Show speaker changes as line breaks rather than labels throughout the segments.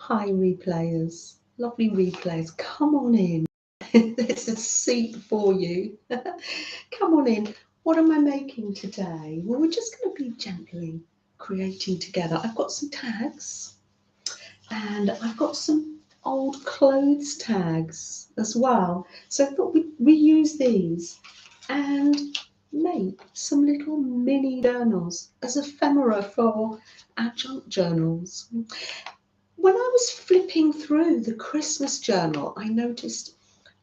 Hi, replayers. Lovely replayers. Come on in. There's a seat for you. Come on in. What am I making today? Well, we're just going to be gently creating together. I've got some tags and I've got some old clothes tags as well. So I thought we'd reuse these and make some little mini journals as ephemera for our junk journals. When I was flipping through the Christmas journal, I noticed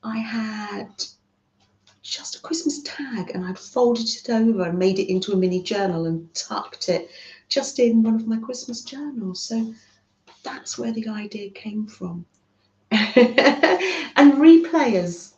I had just a Christmas tag and I'd folded it over and made it into a mini journal and tucked it just in one of my Christmas journals. So that's where the idea came from. And replayers.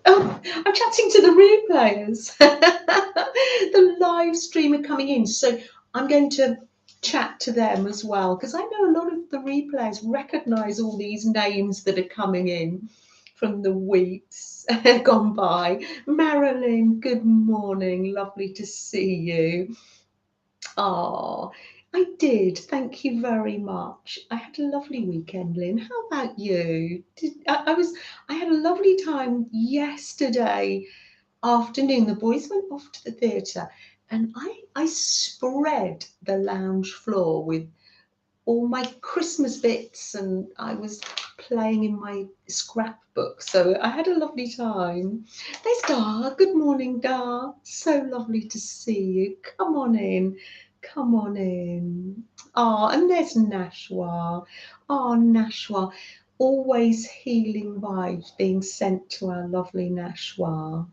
Oh, I'm chatting to the replayers. The live stream are coming in. So I'm going to chat to them as well, because I know a lot of the replayers recognise all these names that are coming in from the weeks gone by. Marilyn, good morning. Lovely to see you. Oh, I did. Thank you very much. I had a lovely weekend, Lynn. How about you? I had a lovely time yesterday afternoon. The boys went off to the theatre and I spread the lounge floor with all my Christmas bits and I was playing in my scrapbook. So I had a lovely time. There's Dar. Good morning, Dar. So lovely to see you. Come on in. Come on in. Oh, and there's Nashwa. Oh, Nashwa. Always healing vibes being sent to our lovely Nashwa.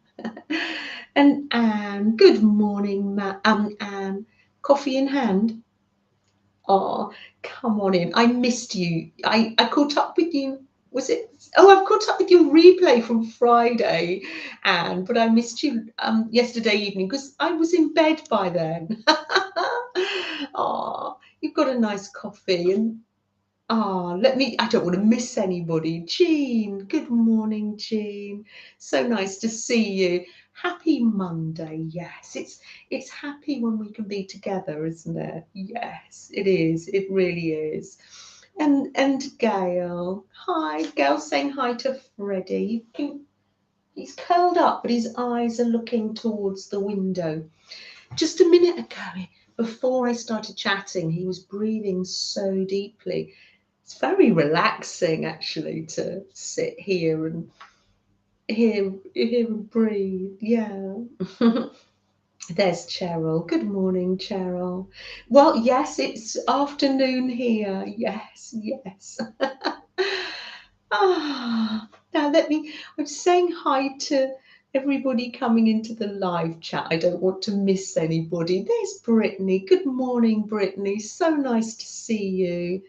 And Anne. Good morning, Anne. Coffee in hand. Oh, come on in. I missed you. I caught up with you. Was it? Oh, I've caught up with your replay from Friday, Anne, but I missed you yesterday evening because I was in bed by then. Oh, you've got a nice coffee and I don't want to miss anybody. Jean, good morning, Jean. So nice to see you. Happy Monday. Yes, it's happy when we can be together, isn't it? Yes, it is. It really is. And Gail. Hi, Gail saying hi to Freddie. He's curled up, but his eyes are looking towards the window. Just a minute ago, before I started chatting, he was breathing so deeply. It's very relaxing actually to sit here and hear him breathe. Yeah. There's Cheryl. Good morning, Cheryl. Well, yes, it's afternoon here. Yes, yes. Now I'm saying hi to everybody coming into the live chat. I don't want to miss anybody. There's Brittany. Good morning, Brittany. So nice to see you.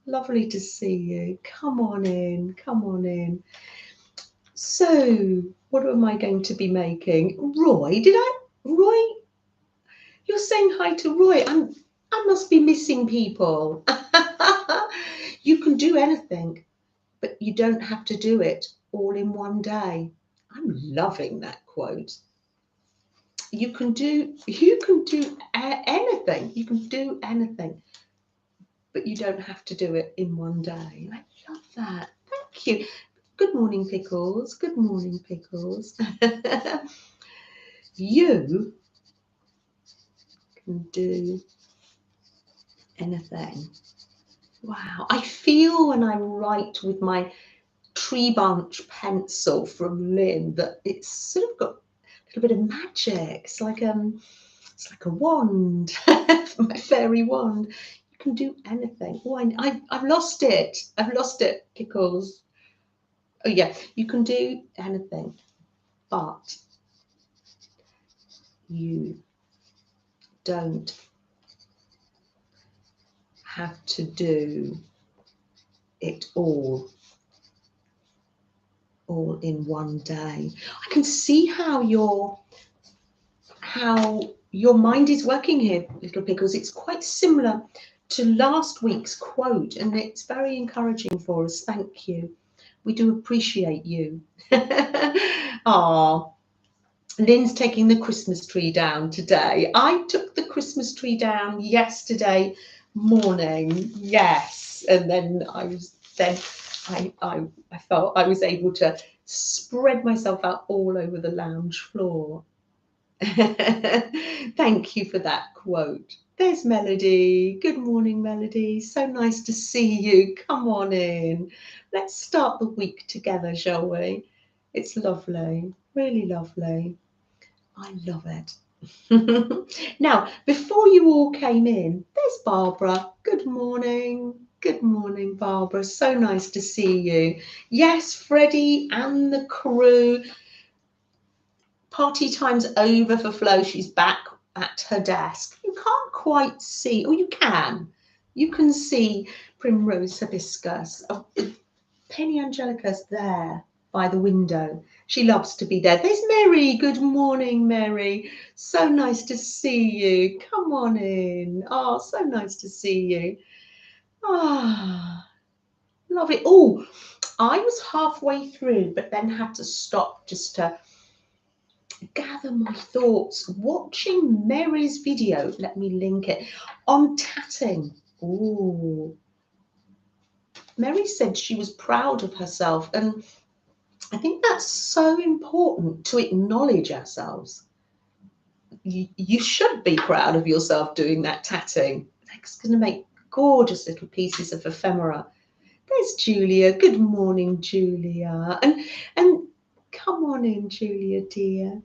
Lovely to see you. Come on in. Come on in. So, what am I going to be making? Roy, Roy, you're saying hi to Roy. I must be missing people. You can do anything, but you don't have to do it all in one day. I'm loving that quote. You can do anything. You can do anything, but you don't have to do it in one day. I love that. Thank you. Good morning, Pickles. Good morning, Pickles. You can do anything. Wow. I feel when I write with my tree branch pencil from Lynn that it's sort of got a little bit of magic. It's like a wand, my fairy wand. You can do anything. Oh, I've lost it. I've lost it, Pickles. Oh yeah, you can do anything, but you don't have to do it all in one day. I can see how your mind is working here, little Pickles. It's quite similar to last week's quote, and it's very encouraging for us. Thank you. We do appreciate you. Ah, Lynn's taking the Christmas tree down today. I took the Christmas tree down yesterday morning. Yes, and then I was then I felt I was able to spread myself out all over the lounge floor. Thank you for that quote. There's Melody. Good morning, Melody. So nice to see you. Come on in. Let's start the week together, shall we? It's lovely, really lovely. I love it. Now, before you all came in, there's Barbara. Good morning. Good morning, Barbara. So nice to see you. Yes, Freddie and the crew. Party time's over for Flo. She's back at her desk. You can't quite see, or you can. You can see Primrose Hibiscus. Oh, Penny Angelica's there by the window. She loves to be there. There's Mary. Good morning, Mary. So nice to see you. Come on in. Oh, so nice to see you. Ah, love it. Oh, I was halfway through, but then had to stop just to gather my thoughts watching Mary's video. Let me link it on tatting. Oh, Mary said she was proud of herself, and I think that's so important to acknowledge ourselves. You should be proud of yourself doing that tatting. That's going to make gorgeous little pieces of ephemera. There's Julia. Good morning, Julia. And come on in, Julia, dear.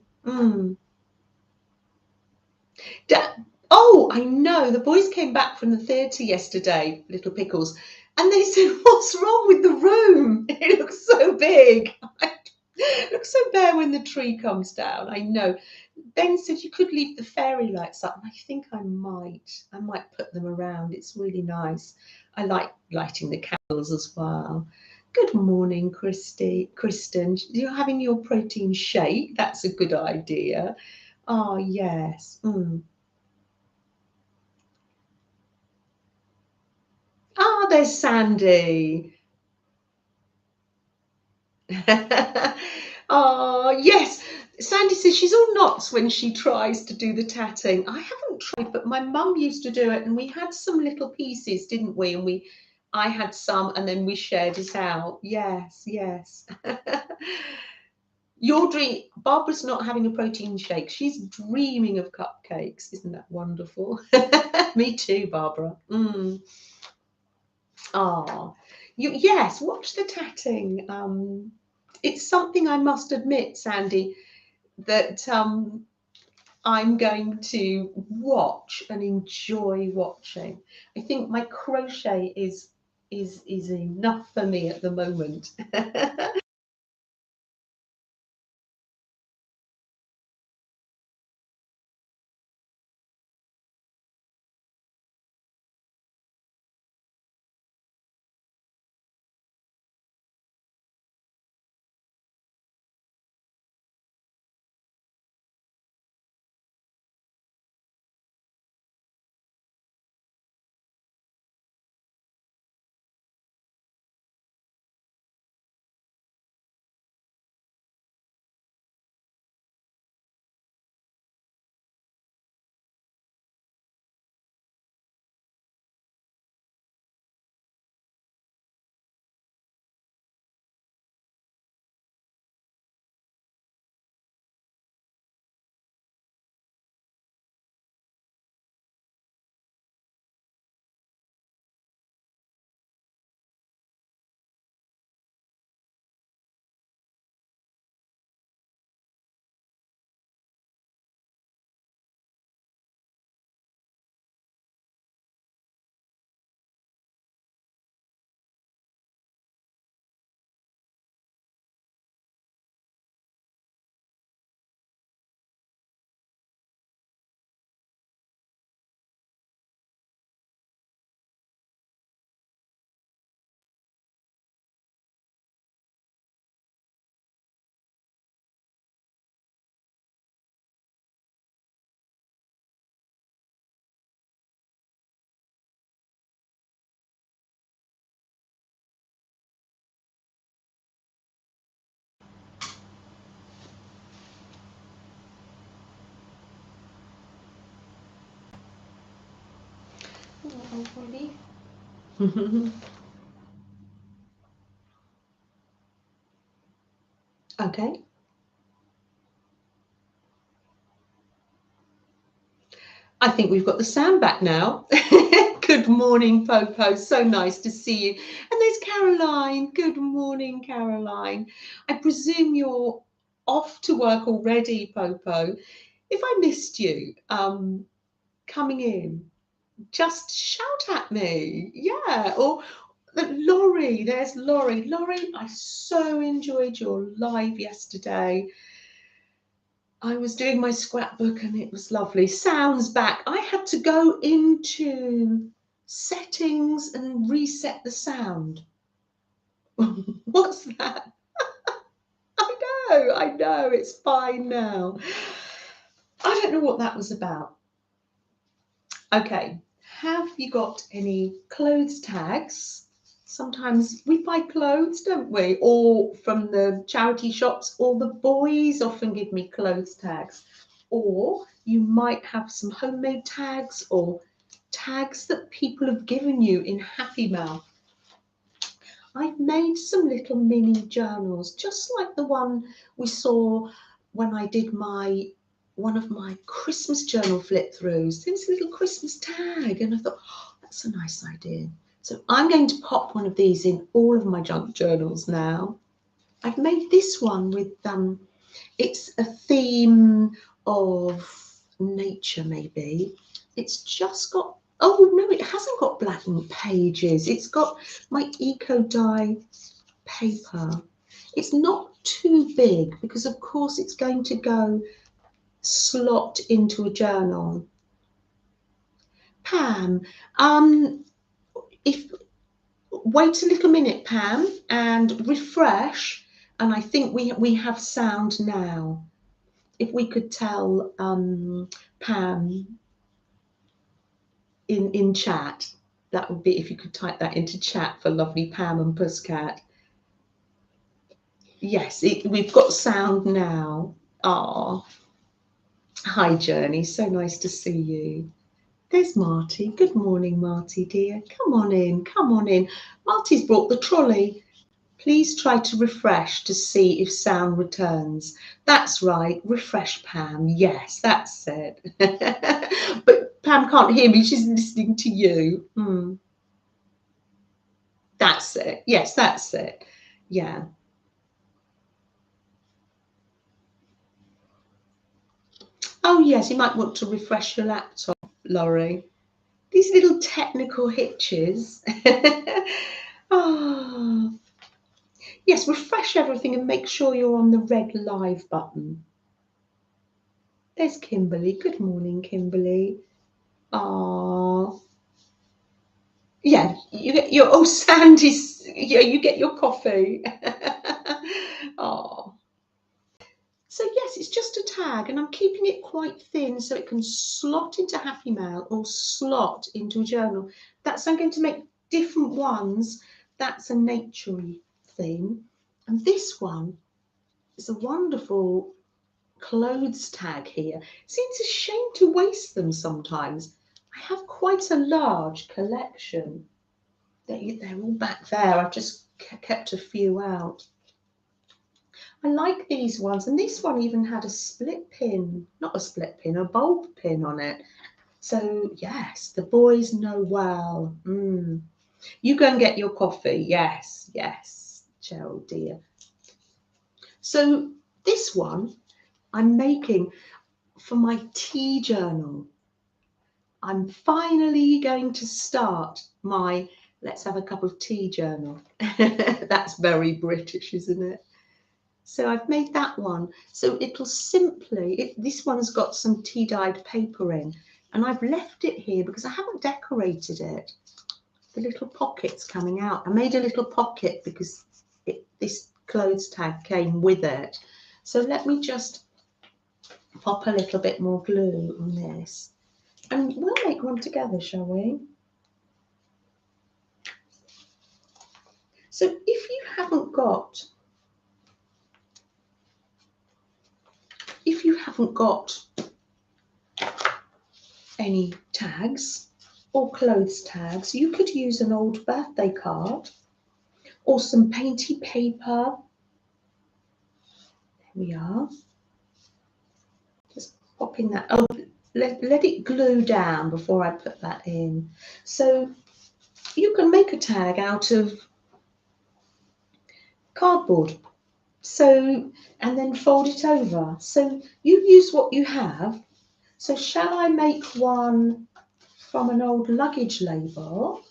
Oh, I know. The boys came back from the theatre yesterday, Little Pickles, and they said, "What's wrong with the room? It looks so big." It looks so bare when the tree comes down. I know. Ben said you could leave the fairy lights up, and I think I might. I might put them around. It's really nice. I like lighting the candles as well. Good morning, Kristen. You're having your protein shake. That's a good idea. Oh, yes. Ah, there's Sandy. Oh, yes. Sandy says she's all knots when she tries to do the tatting. I haven't tried, but my mum used to do it, and we had some little pieces, didn't we? And I had some, and then we shared it out. Yes, yes. Your dream, Barbara's not having a protein shake. She's dreaming of cupcakes. Isn't that wonderful? Me too, Barbara. Ah, yes, watch the tatting. It's something I must admit, Sandy, that I'm going to watch and enjoy watching. I think my crochet is enough for me at the moment. Oh, really? Okay. I think we've got the sound back now. Good morning, Popo. So nice to see you. And there's Caroline. Good morning, Caroline. I presume you're off to work already, Popo. If I missed you coming in, just shout at me. Yeah. Or Laurie, there's Laurie. Laurie, I so enjoyed your live yesterday. I was doing my scrapbook and it was lovely. Sounds back. I had to go into settings and reset the sound. What's that? I know, it's fine now. I don't know what that was about. Okay, have you got any clothes tags? Sometimes we buy clothes, don't we? Or from the charity shops, or the boys often give me clothes tags. Or you might have some homemade tags or tags that people have given you in Happy Mail. I've made some little mini journals, just like the one we saw when I did one of my Christmas journal flip throughs. There was a little Christmas tag, and I thought, oh, that's a nice idea. So I'm going to pop one of these in all of my junk journals now. I've made this one with it's a theme of nature, maybe. It's just got, oh no, it hasn't got blank pages. It's got my eco dye paper. It's not too big because of course it's going to go slot into a journal. Pam, if wait a little minute, Pam, and refresh, and I think we have sound now. If we could tell Pam in chat, that would be if you could type that into chat for lovely Pam and Pusscat. Yes, we've got sound now. Ah, hi Journey, so nice to see you. There's Marty. Good morning, Marty dear. Come on in, come on in. Marty's brought the trolley. Please try to refresh to see if sound returns. That's right, refresh Pam. Yes, that's it. But Pam can't hear me, she's listening to you. That's it. Yes, that's it. Yeah. Oh, yes, you might want to refresh your laptop, Laurie. These little technical hitches. Oh. Yes, refresh everything and make sure you're on the red live button. There's Kimberly. Good morning, Kimberly. Ah. Yeah, you get your Sandy's. Yeah, you get your coffee. Oh, so yes, it's just a tag, and I'm keeping it quite thin so it can slot into Happy Mail or slot into a journal. I'm going to make different ones. That's a naturey thing, and this one is a wonderful clothes tag here. Seems a shame to waste them sometimes. I have quite a large collection. They're all back there. I've just kept a few out. I like these ones, and this one even had a split pin, not a split pin, a bulb pin on it. So yes, the boys know well. You go and get your coffee. Yes, yes, Cheryl dear. So this one I'm making for my tea journal. I'm finally going to start my let's have a cup of tea journal. That's very British, isn't it? So I've made that one. So it'll simply, this one's got some tea-dyed paper in, and I've left it here because I haven't decorated it. The little pocket's coming out. I made a little pocket because this clothes tag came with it. So let me just pop a little bit more glue on this. And we'll make one together, shall we? So if you haven't got any tags or clothes tags, you could use an old birthday card or some painty paper we are. Just popping that. Oh, let it glue down before I put that in. So you can make a tag out of cardboard. So, and then fold it over. So you use what you have. So shall I make one from an old luggage label,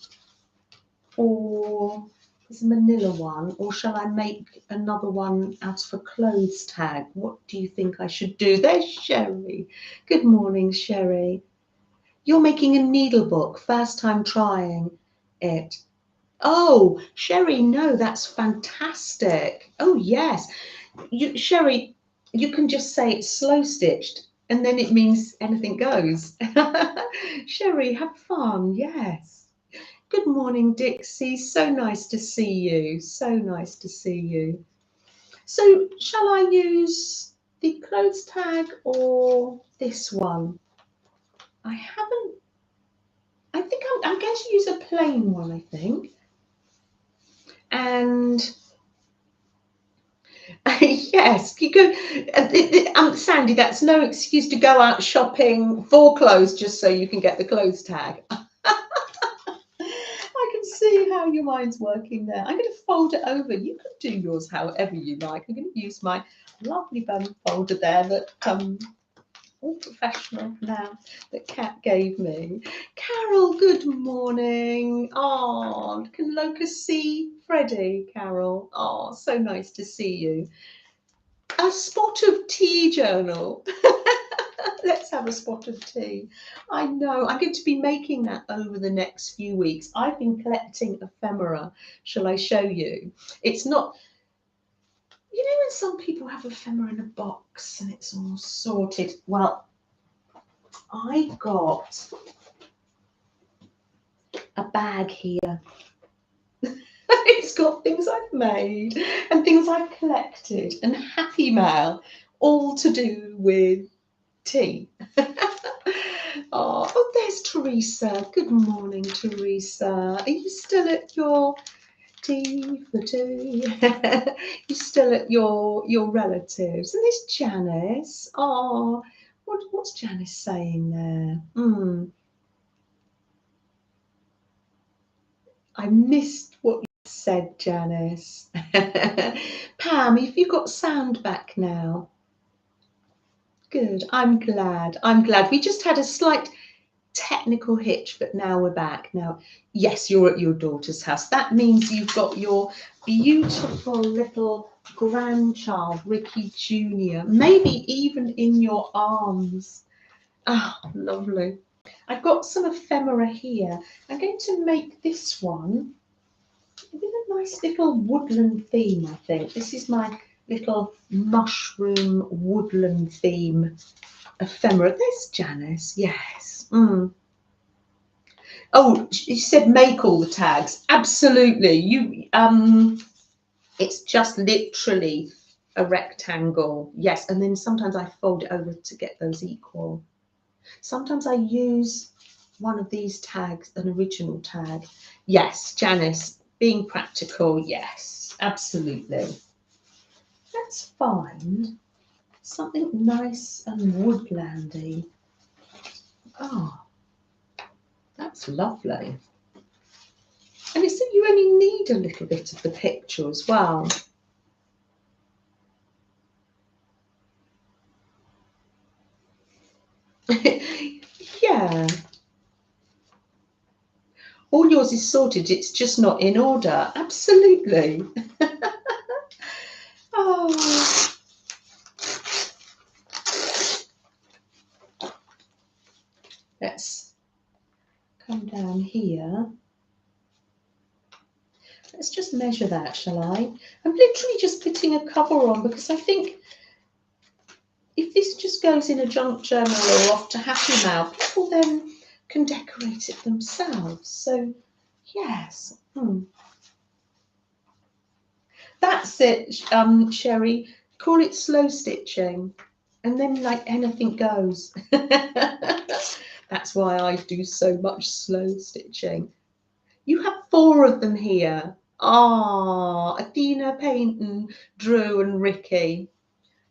or there's a manila one, or shall I make another one out of a clothes tag? What do you think I should do? There's Sherry. Good morning, Sherry. You're making a needle book, first time trying it. Oh, Sherry, no, that's fantastic. Oh, yes. Sherry, you can just say it's slow stitched and then it means anything goes. Sherry, have fun. Yes. Good morning, Dixie. So nice to see you. So nice to see you. So, shall I use the clothes tag or this one? I haven't. I think I'm going to use a plain one, I think. And yes, you go. Sandy, that's no excuse to go out shopping for clothes just so you can get the clothes tag. I can see how your mind's working there. I'm going to fold it over. You can do yours however you like. I'm going to use my lovely bum folder there that all professional now that Kat gave me. Carol, good morning. Oh, can Locust see Freddie, Carol? Oh, so nice to see you. A spot of tea journal. Let's have a spot of tea. I know. I'm going to be making that over the next few weeks. I've been collecting ephemera. Shall I show you? It's not, you know, when some people have ephemera in a box and it's all sorted. Well, I got a bag here. It's got things I've made and things I've collected and happy mail, all to do with tea. Oh, there's Teresa. Good morning, Teresa. Are you still at your tea for tea? You still at your relatives? And there's Janice. Oh, what's Janice saying there? I missed what you said, Janice. Pam, have you got sound back now? Good. I'm glad. I'm glad. We just had a slight technical hitch, but now we're back. Now, yes, you're at your daughter's house. That means you've got your beautiful little grandchild, Ricky Jr., maybe even in your arms. Ah, lovely. I've got some ephemera here. I'm going to make this one with a nice little woodland theme, I think. This is my little mushroom woodland theme ephemera. There's Janice, yes. Oh, you said make all the tags. Absolutely. It's just literally a rectangle. Yes, and then sometimes I fold it over to get those equal. Sometimes I use one of these tags, an original tag. Yes, Janice, being practical, yes, absolutely. Let's find something nice and woodlandy. Oh, that's lovely. And it's that you only need a little bit of the picture as well. Yeah. All yours is sorted, it's just not in order. Absolutely. Oh. Let's come down here. Let's just measure that, shall I? I'm literally just putting a cover on because I think if this just goes in a junk journal or off to Happy Mail, people then can decorate it themselves. So, yes. That's it, Sherry. Call it slow stitching. And then like anything goes. That's why I do so much slow stitching. You have 4 of them here. Ah, Athena, Peyton, Drew and Ricky.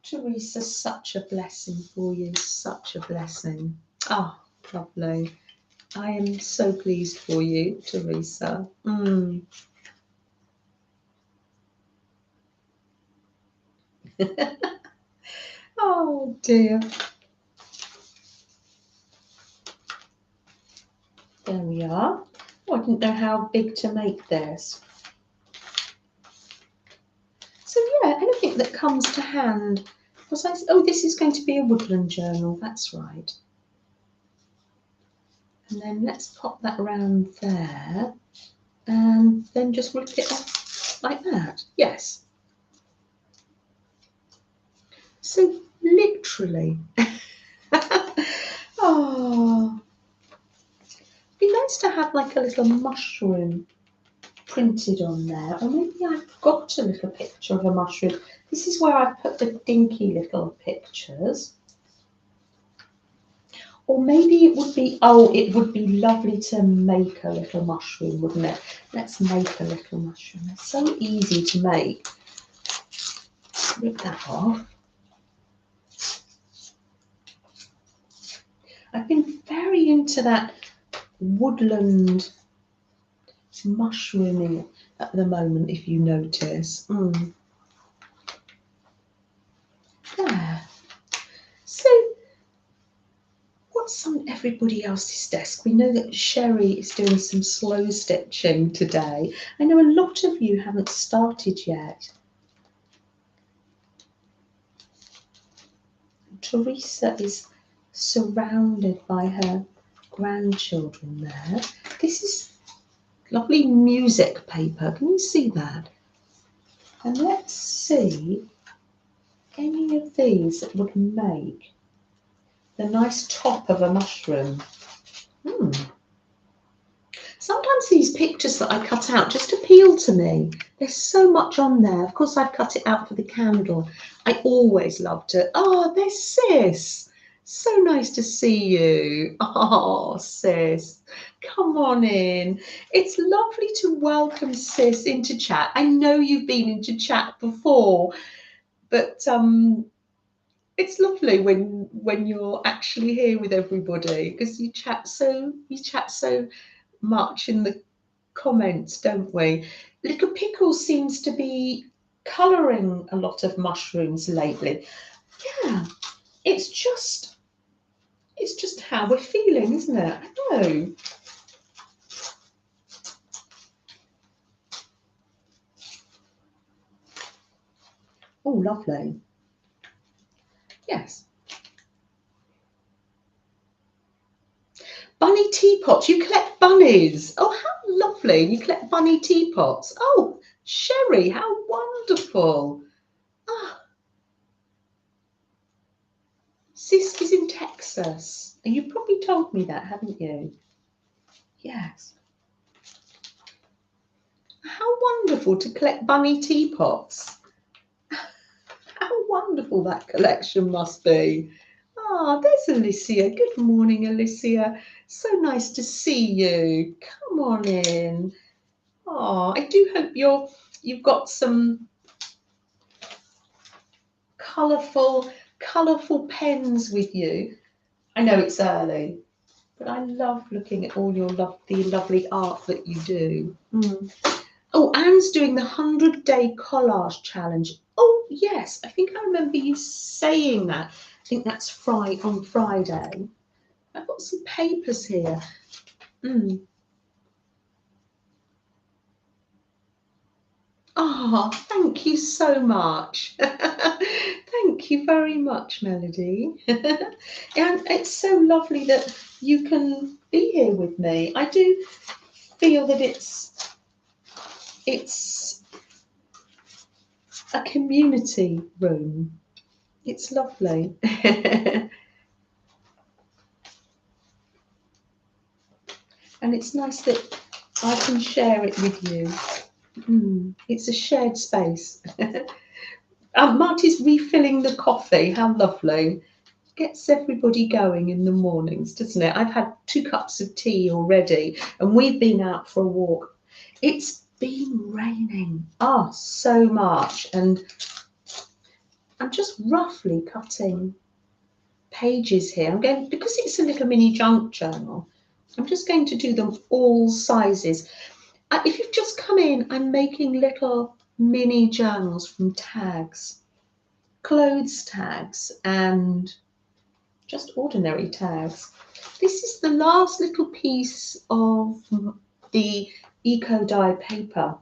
Teresa, such a blessing for you, such a blessing. Oh, lovely. I am so pleased for you, Teresa. Oh dear. There we are. Oh, I didn't know how big to make this. So yeah, anything that comes to hand. Oh, this is going to be a woodland journal, that's right. And then let's pop that around there and then just rip it off like that. Yes. So literally. Oh, it'd be nice to have like a little mushroom printed on there, or maybe I've got a little picture of a mushroom. This is where I put the dinky little pictures. Or maybe it would be, oh, it would be lovely to make a little mushroom, wouldn't it? Let's make a little mushroom. It's so easy to make. Rip that off. I've been very into that woodland mushrooming at the moment, if you notice. There. So, what's on everybody else's desk? We know that Sherry is doing some slow stitching today. I know a lot of you haven't started yet. Teresa is surrounded by her grandchildren there. This is lovely music paper. Can you see that? And let's see any of these that would make the nice top of a mushroom. Sometimes these pictures that I cut out just appeal to me. There's so much on there. Of course, I've cut it out for the candle. I always loved it. Oh, there's Sis. So nice to see you. Oh, Sis, come on in. It's lovely to welcome Sis into chat. I know you've been into chat before, but it's lovely when you're actually here with everybody, because you chat so much in the comments, don't we? Little Pickle seems to be colouring a lot of mushrooms lately. Yeah, it's just how we're feeling, isn't it? I know. Oh, lovely. Yes. Bunny teapots. You collect bunnies. Oh, how lovely. You collect bunny teapots. Oh, Sherry, how wonderful. Ah, Sis is in Texas. And you probably told me that, haven't you? Yes. How wonderful to collect bunny teapots. How wonderful that collection must be. Ah, there's Alicia. Good morning, Alicia. So nice to see you. Come on in. Ah, I do hope you've got some colourful pens with you. I know it's early, but I love looking at all the lovely art that you do. Oh, Anne's doing the 100-day collage challenge. Oh, yes, I think I remember you saying that. I think that's on Friday. I've got some papers here. Oh, thank you so much. Thank you very much, Melody. And it's so lovely that you can be here with me. I do feel that it's a community room. It's lovely. And it's nice that I can share it with you. It's a shared space. Marty's refilling the coffee. How lovely. Gets everybody going in the mornings, doesn't it? I've had 2 cups of tea already and we've been out for a walk. It's been raining so much, and I'm just roughly cutting pages here. I'm going, because it's a little mini junk journal, I'm just going to do them all sizes. If you've just come in, I'm making little mini journals from tags, clothes tags, and just ordinary tags. This is the last little piece of the eco dye paper,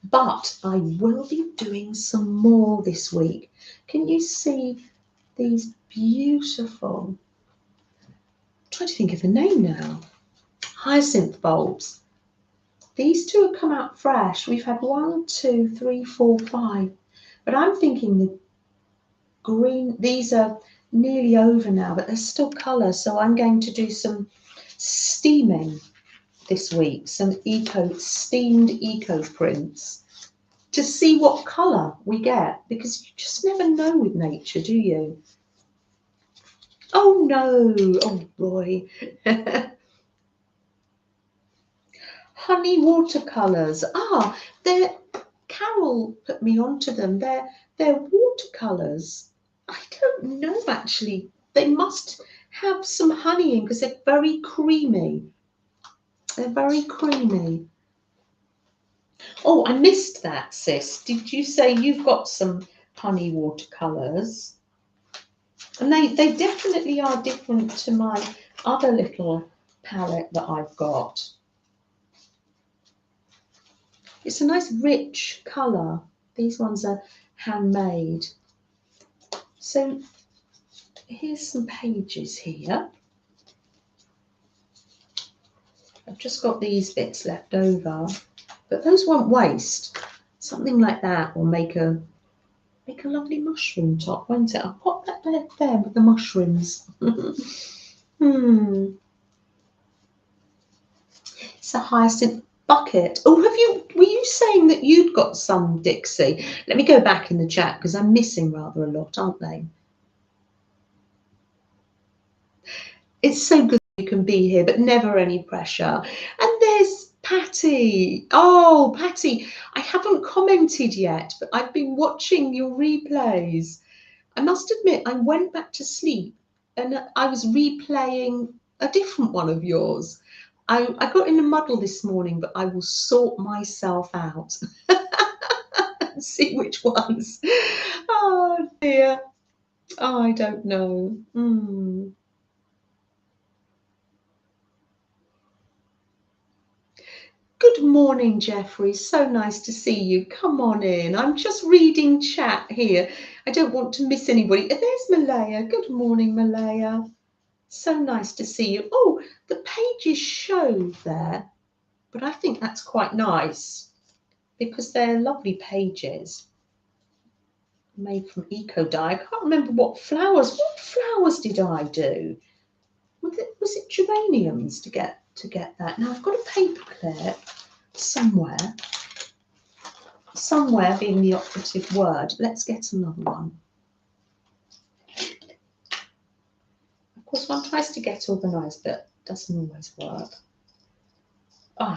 but I will be doing some more this week. Can you see these beautiful, I'm trying to think of the name now, hyacinth bulbs? These two have come out fresh. We've had 1, 2, 3, 4, 5, but I'm thinking the green, these are nearly over now, but they're still colour, so I'm going to do some steaming this week, some steamed eco prints, to see what colour we get, because you just never know with nature, do you? Oh no, oh boy. Honey watercolours. Carol put me onto them. They're watercolours. I don't know actually. They must have some honey in because they're very creamy. They're very creamy. Oh, I missed that, sis. Did you say you've got some honey watercolours? And they definitely are different to my other little palette that I've got. It's a nice rich colour. These ones are handmade. So here's some pages here. I've just got these bits left over, but those won't waste. Something like that will make a lovely mushroom top, won't it? I'll pop that there with the mushrooms. It's a hyacinth bucket. Oh, were you saying that you'd got some, Dixie? Let me go back in the chat because I'm missing rather a lot, aren't they? It's so good you can be here, but never any pressure. And there's Patty. Oh, Patty, I haven't commented yet, but I've been watching your replays. I must admit, I went back to sleep and I was replaying a different one of yours. I got in a muddle this morning, but I will sort myself out and see which ones. Oh dear. Oh, I don't know. Good morning, Jeffrey. So nice to see you. Come on in. I'm just reading chat here. I don't want to miss anybody. There's Malaya. Good morning, Malaya. So nice to see you. Oh, the pages show there, but I think that's quite nice because they're lovely pages made from eco dye. I can't remember what flowers. What flowers did I do? Was it geraniums to get that? Now I've got a paper clip somewhere being the operative word. Let's get another one. Of course, one tries to get organised, but doesn't always work.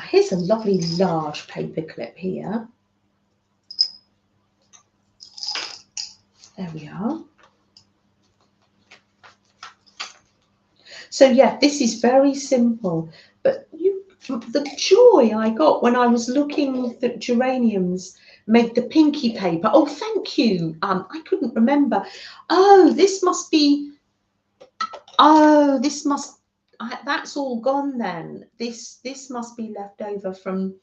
Here's a lovely large paper clip here. There we are. So yeah, this is very simple, but the joy I got when I was looking that geraniums make the pinky paper. Oh, thank you. I couldn't remember. Oh, this must be. Oh, that's all gone then. This must be left over from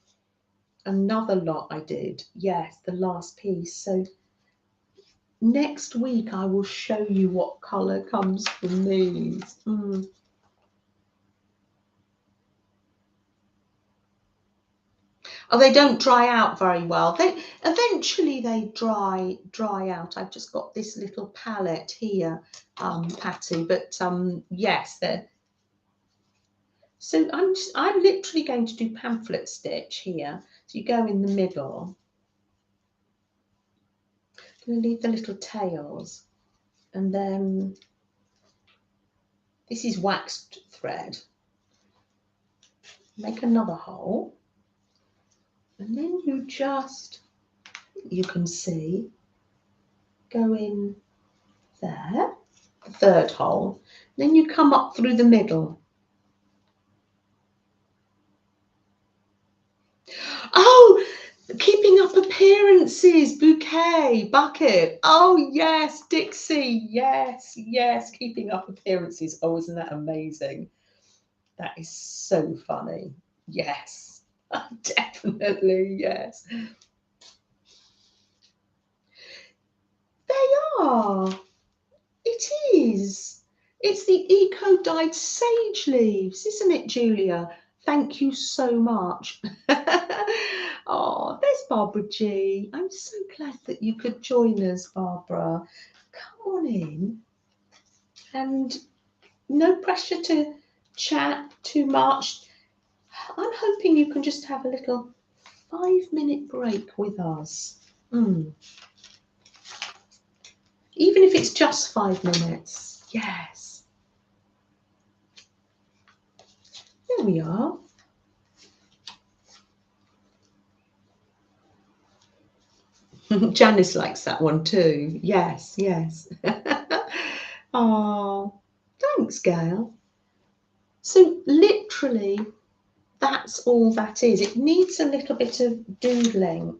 another lot I did. Yes, the last piece. So next week I will show you what colour comes from these. Oh, they don't dry out very well. They eventually dry out. I've just got this little palette here, Patty. But yes, they're. So I'm literally going to do pamphlet stitch here. So you go in the middle. I'm going to leave the little tails, and then this is waxed thread. Make another hole, and then you can see go in there, the third hole. Then you come up through the middle. Oh, keeping up appearances, bouquet, bucket. Oh, yes, Dixie. Yes, yes, keeping up appearances. Oh, isn't that amazing? That is so funny. Yes, definitely, yes. They are. It is. It's the eco-dyed sage leaves, isn't it, Julia? Thank you so much. Oh, there's Barbara G. I'm so glad that you could join us, Barbara. Come on in. And no pressure to chat too much. I'm hoping you can just have a little 5-minute break with us. Even if it's just 5 minutes. Yes. There we are. Janice likes that one too. Yes, yes. Oh, thanks, Gail. So literally, that's all that is. It needs a little bit of doodling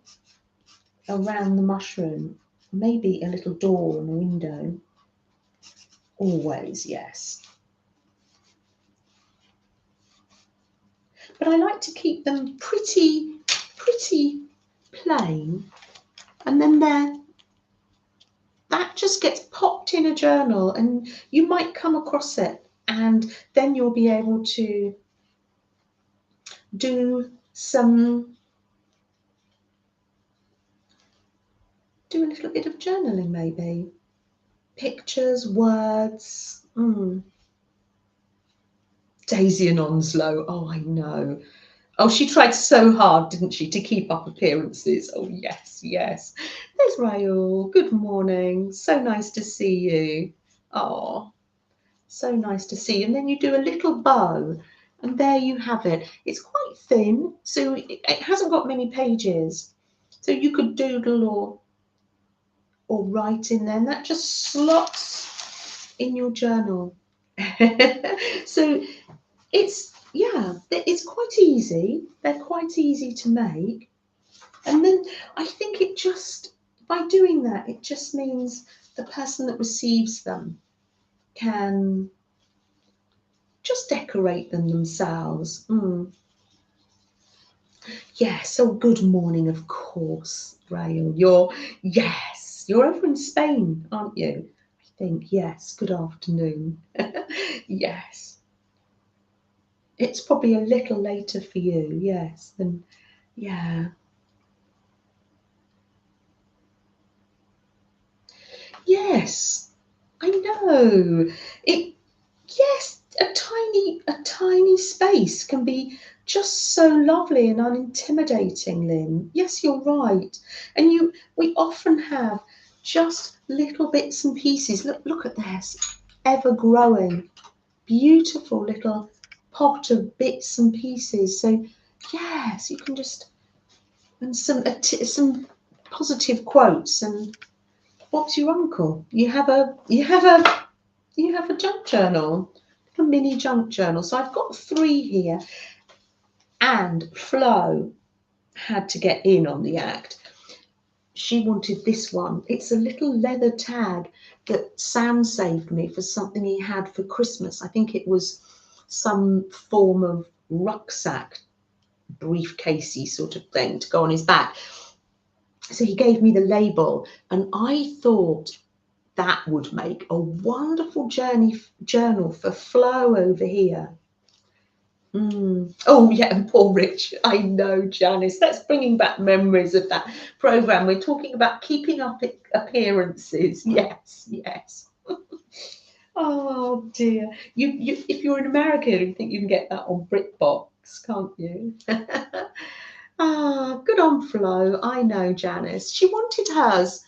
around the mushroom. Maybe a little door and a window. Always, yes. But I like to keep them pretty plain. And then that just gets popped in a journal and you might come across it. And then you'll be able to do a little bit of journaling, maybe pictures, words. Daisy and Onslow. Oh, I know. Oh, she tried so hard, didn't she, to keep up appearances? Oh, yes, yes. There's Raoul. Good morning. So nice to see you. Oh, so nice to see you. And then you do a little bow, and there you have it. It's quite thin, so it hasn't got many pages. So you could doodle or write in there, and that just slots in your journal. So it's quite easy. They're quite easy to make. And then I think by doing that, it just means the person that receives them can just decorate them themselves. Yes, oh, good morning, of course, Rael. You're over in Spain, aren't you? I think, yes, good afternoon. Yes. It's probably a little later for you, yes, yeah. Yes, I know. Yes, a tiny space can be just so lovely and unintimidating, Lynn. Yes, you're right. And we often have just little bits and pieces. Look at this, ever growing, beautiful little pot of bits and pieces. So yes, you can just and some positive quotes. And what's your uncle? You have a junk journal, a mini junk journal. So I've got 3 here, and Flo had to get in on the act. She wanted this one. It's a little leather tag that Sam saved me for something he had for Christmas. I think it was some form of rucksack, briefcasey sort of thing to go on his back. So he gave me the label, and I thought that would make a wonderful journal for Flo over here. Oh, yeah, and poor Rich. I know, Janice. That's bringing back memories of that program. We're talking about keeping up appearances. Yes, yes. Oh dear. If you're in America, you think you can get that on BritBox, can't you? Good on Flo. I know, Janice. She wanted hers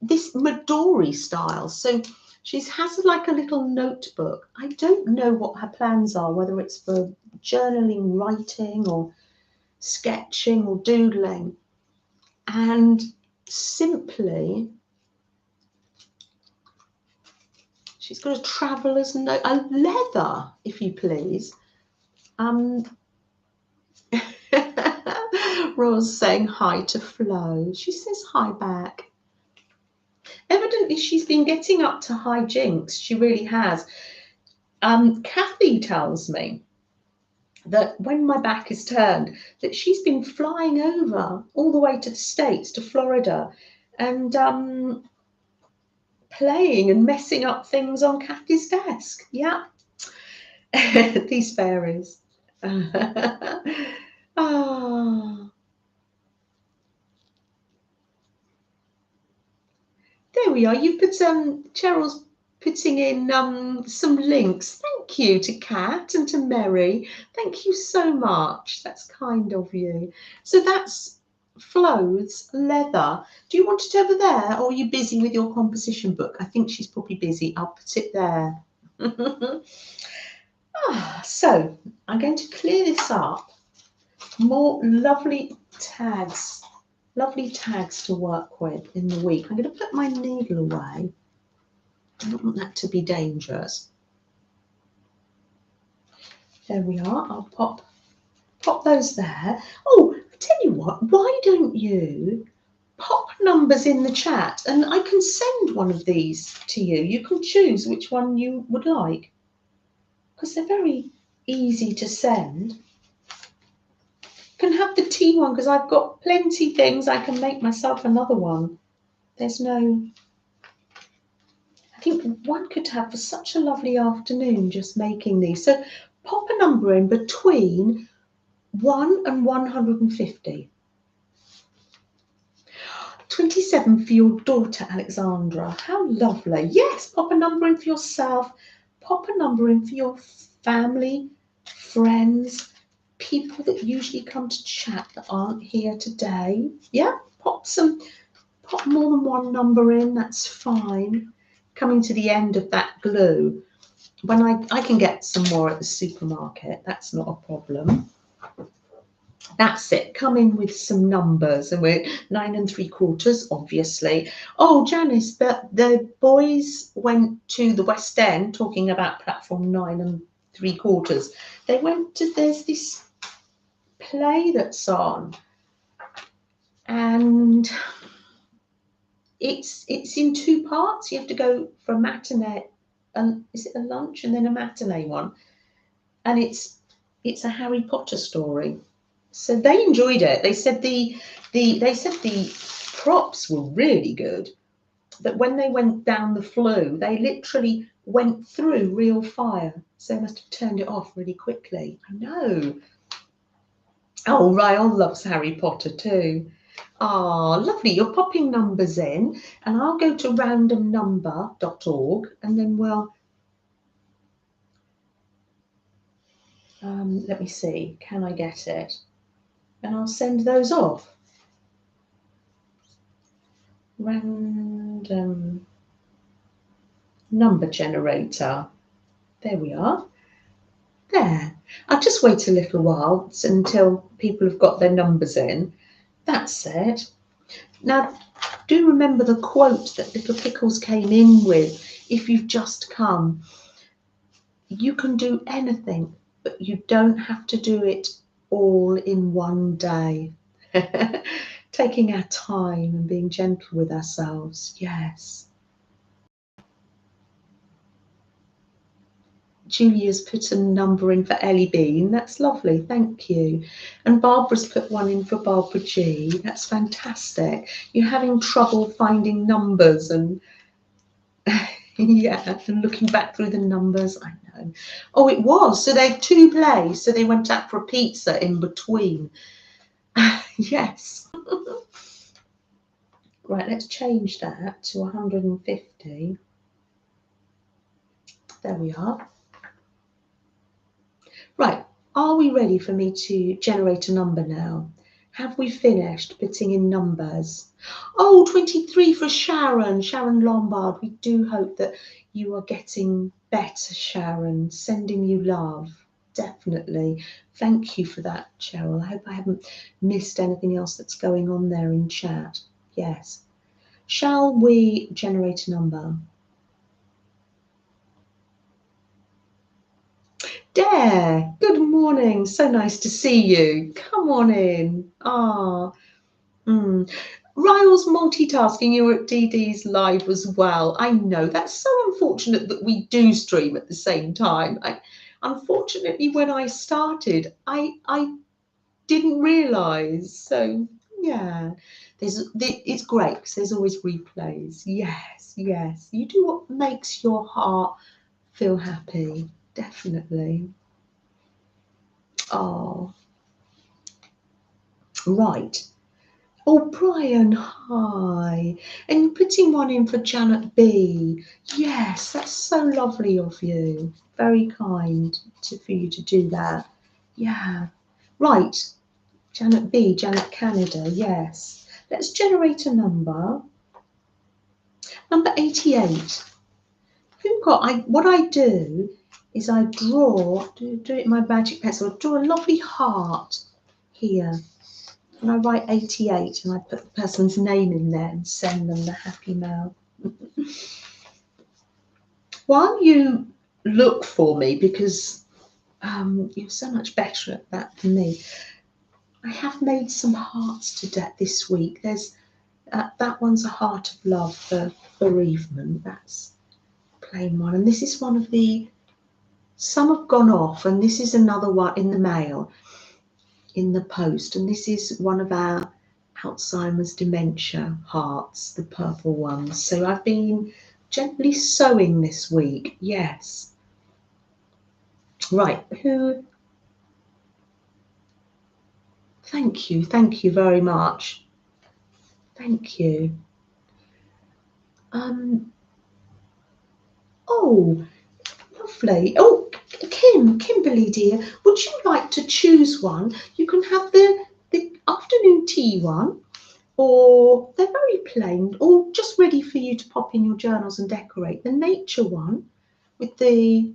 this Midori style. So she has like a little notebook. I don't know what her plans are, whether it's for journaling, writing, or sketching or doodling. And simply, She's got a traveller's note, a leather, if you please. Rose saying hi to Flo. She says hi back. Evidently, she's been getting up to high jinks. She really has. Kathy tells me that when my back is turned, that she's been flying over all the way to the States, to Florida, and playing and messing up things on Kathy's desk. Yeah. These fairies. Ah. There we are. You put Cheryl's putting in some links. Thank you to Kat and to Mary. Thank you so much. That's kind of you. So that's Flo's leather. Do you want it over there, or are you busy with your composition book? I think she's probably busy. I'll put it there. So I'm going to clear this up. More lovely tags. Lovely tags to work with in the week. I'm going to put my needle away. I don't want that to be dangerous. There we are. I'll pop those there. Oh, I tell you what, why don't you pop numbers in the chat and I can send one of these to you. You can choose which one you would like because they're very easy to send. Can have the tea one because I've got plenty things. I can make myself another one. There's no, I think one could have for such a lovely afternoon just making these. So pop a number in between 1 and 150. 27 for your daughter, Alexandra. How lovely. Yes, pop a number in for yourself. Pop a number in for your family, friends, people that usually come to chat that aren't here today. Yeah, pop more than one number in, that's fine. Coming to the end of that glue. When I can get some more at the supermarket, that's not a problem. That's it. Come in with some numbers, and we're 9 3/4, obviously. Oh, Janice, the boys went to the West End talking about platform 9 3/4. They went to, there's this play that's on, and it's in 2 parts. You have to go for a matinee, and is it a lunch and then a matinee one? And it's a Harry Potter story. So they enjoyed it. They said the props were really good. That when they went down the flue, they literally went through real fire. So they must have turned it off really quickly. I know. Oh, Ryle loves Harry Potter too. Ah, lovely. You're popping numbers in, and I'll go to randomnumber.org, and then we'll. Let me see. Can I get it? And I'll send those off. Random number generator. There we are. There. I'll just wait a little while until people have got their numbers in. That's it. Now, do remember the quote that Little Pickles came in with. If you've just come, you can do anything, but you don't have to do it all in one day. Taking our time and being gentle with ourselves. Yes. Julia's put a number in for Ellie Bean. That's lovely, thank you. And Barbara's put one in for Barbara G. That's fantastic. You're having trouble finding numbers and yeah, and looking back through the numbers. I know. Oh, it was. So they've 2 plays. So they went out for a pizza in between. Yes. Right, let's change that to 150. There we are. Right, are we ready for me to generate a number now? Have we finished putting in numbers? Oh, 23 for Sharon Lombard. We do hope that you are getting better, Sharon. Sending you love, definitely. Thank you for that, Cheryl. I hope I haven't missed anything else that's going on there in chat. Yes. Shall we generate a number? Dare, good morning. So nice to see you. Come on in. Ah, Ryle's multitasking. You were at DD's live as well. I know that's so unfortunate that we do stream at the same time. Unfortunately, when I started, I didn't realise. So yeah, it's great because there's always replays. Yes, yes. You do what makes your heart feel happy. Definitely. Oh, right. Oh, Brian, hi. And you're putting one in for Janet B. Yes, that's so lovely of you. Very kind for you to do that. Yeah. Right. Janet B, Janet Canada, yes. Let's generate a number. Number 88. What I do is I draw, do it with my magic pencil, draw a lovely heart here. And I write 88 and I put the person's name in there and send them the happy mail. While you look for me, because you're so much better at that than me, I have made some hearts this week. There's that one's a heart of love for bereavement. That's plain one. And this is one of some have gone off, and this is another one in the mail, in the post. And this is one of our Alzheimer's dementia hearts, the purple ones. So I've been gently sewing this week. Yes. Right. Thank you. Thank you very much. Thank you. Oh, lovely. Oh, Kimberly dear, would you like to choose one? You can have the afternoon tea one, or they're very plain, or just ready for you to pop in your journals and decorate. The nature one with the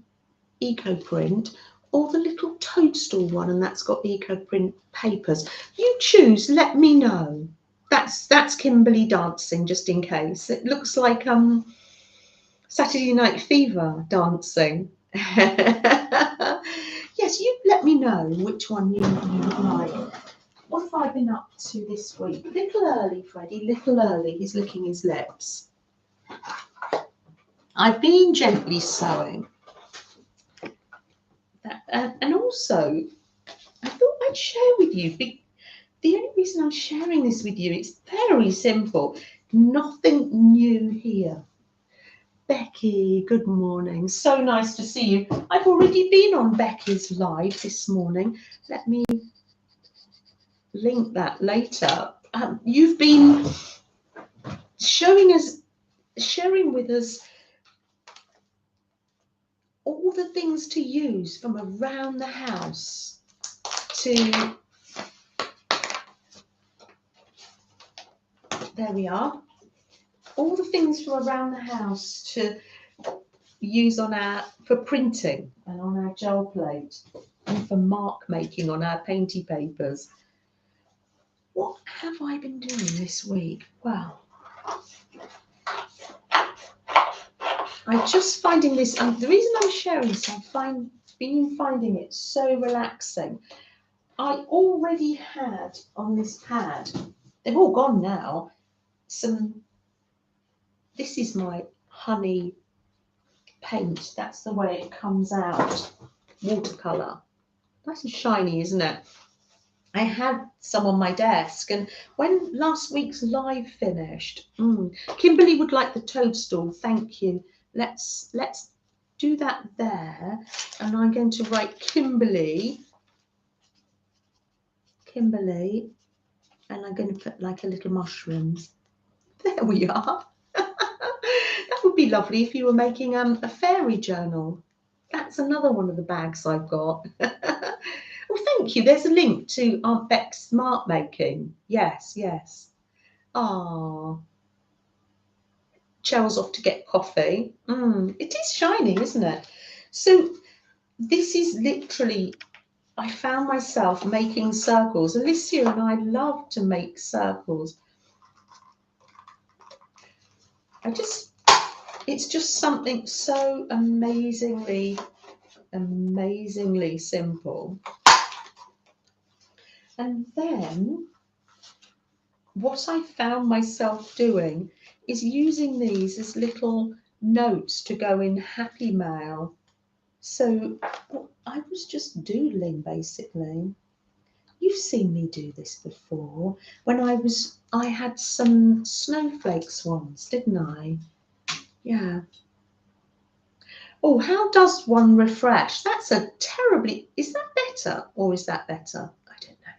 eco print, or the little toadstool one, and that's got eco print papers. You choose. Let me know. That's Kimberly dancing, just in case. It looks like Saturday Night Fever dancing. Yes, you let me know which one you would like. What have I been up to this week? Little early, Freddie, little early. He's licking his lips. I've been gently sewing. And also, I thought I'd share with you. The only reason I'm sharing this with you, it's very simple. Nothing new here. Becky, good morning. So nice to see you. I've already been on Becky's live this morning. Let me link that later. You've been sharing with us all the things to use from around the house there we are. All the things from around the house to use for printing and on our gel plate and for mark making on our painty papers. What have I been doing this week? Well, I'm just finding this, the reason I'm sharing this, been finding it so relaxing. I already had on this pad, they've all gone now, this is my honey paint. That's the way it comes out. Watercolour. Nice and shiny, isn't it? I had some on my desk, and when last week's live finished, Kimberly would like the toadstool. Thank you. Let's do that there, and I'm going to write Kimberly, and I'm going to put like a little mushrooms. There we are. That would be lovely if you were making a fairy journal. That's another one of the bags I've got. Well, thank you. There's a link to Aunt Beck's mark making. Yes, yes. Ah, Cheryl's off to get coffee. It is shiny, isn't it? So this is literally, I found myself making circles. Alicia and I love to make circles. It's just something so amazingly amazingly simple. And then what I found myself doing is using these as little notes to go in happy mail. So I was just doodling basically. You've seen me do this before. When I had some snowflakes once, didn't I? Yeah. Oh, how does one refresh? That's a terribly, is that better or is that better? I don't know.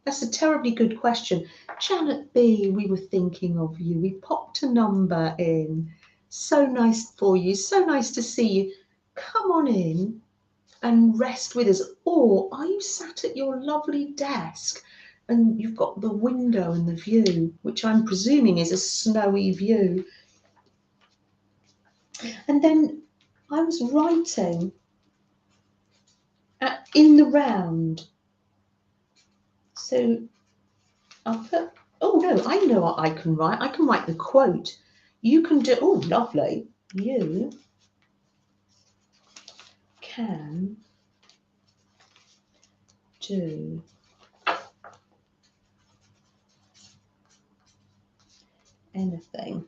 That's a terribly good question. Janet B, we were thinking of you. We popped a number in. So nice for you. So nice to see you. Come on in and rest with us. Or are you sat at your lovely desk and you've got the window and the view, which I'm presuming is a snowy view. And then I was writing in the round. So I'll put, oh no, I know what I can write. I can write the quote. You can do, oh, lovely. You can do anything.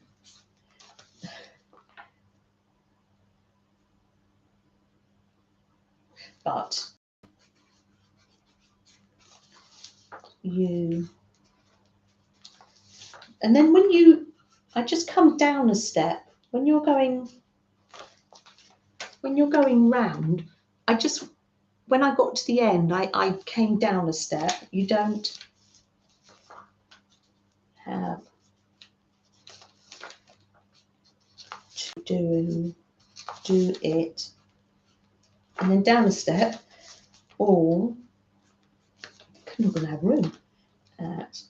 But you, and then when you, I just come down a step. When you're going round, I just, when I got to the end, I came down a step. You don't have to do it. And then down a step, or I'm not going to have room at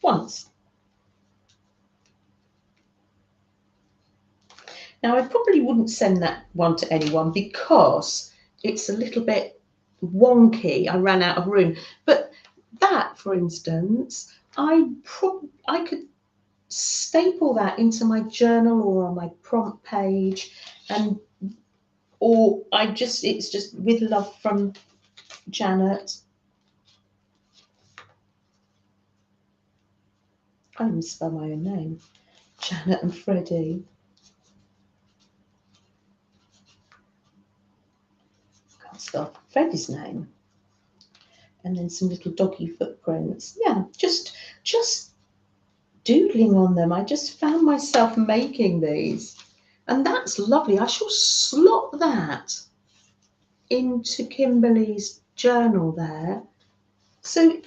once. Now, I probably wouldn't send that one to anyone because it's a little bit wonky. I ran out of room. But that, for instance, I could staple that into my journal or on my prompt page, and or it's just with love from Janet. I can't even spell my own name. Janet and Freddie. Can't spell Freddie's name. And then some little doggy footprints. Yeah, just doodling on them. I just found myself making these. And that's lovely. I shall slot that into Kimberly's journal there. So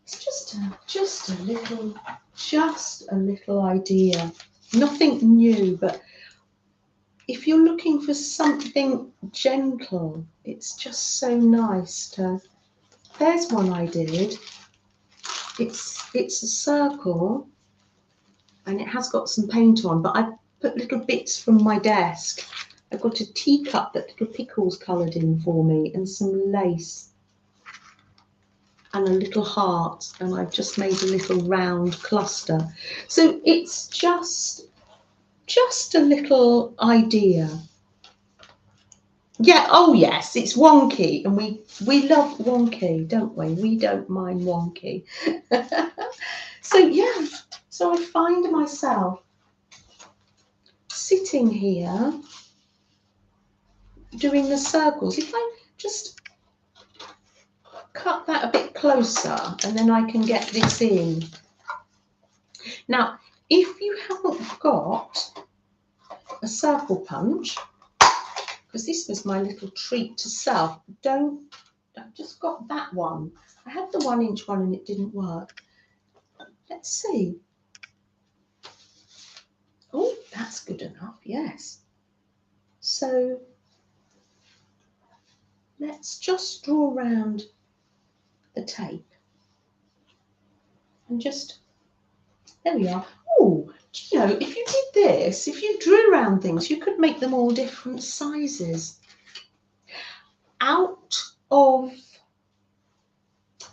it's just a little idea. Nothing new, but if you're looking for something gentle, it's just so nice to. There's one I did. It's a circle, and it has got some paint on, but I put little bits from my desk. I've got a teacup that little Pickles coloured in for me, and some lace, and a little heart, and I've just made a little round cluster. So it's just a little idea. Yeah, oh yes, it's wonky, and we love wonky, don't we? We don't mind wonky. So yeah, so I find myself sitting here doing the circles. If I just cut that a bit closer, and then I can get this in. Now, if you haven't got a circle punch, because this was my little treat to self, I've just got that one. I had the 1-inch one and it didn't work. Let's see. Oh, that's good enough, yes. So let's just draw around the tape and just, there we are. Oh, do you know, if you did this, if you drew around things, you could make them all different sizes. Out of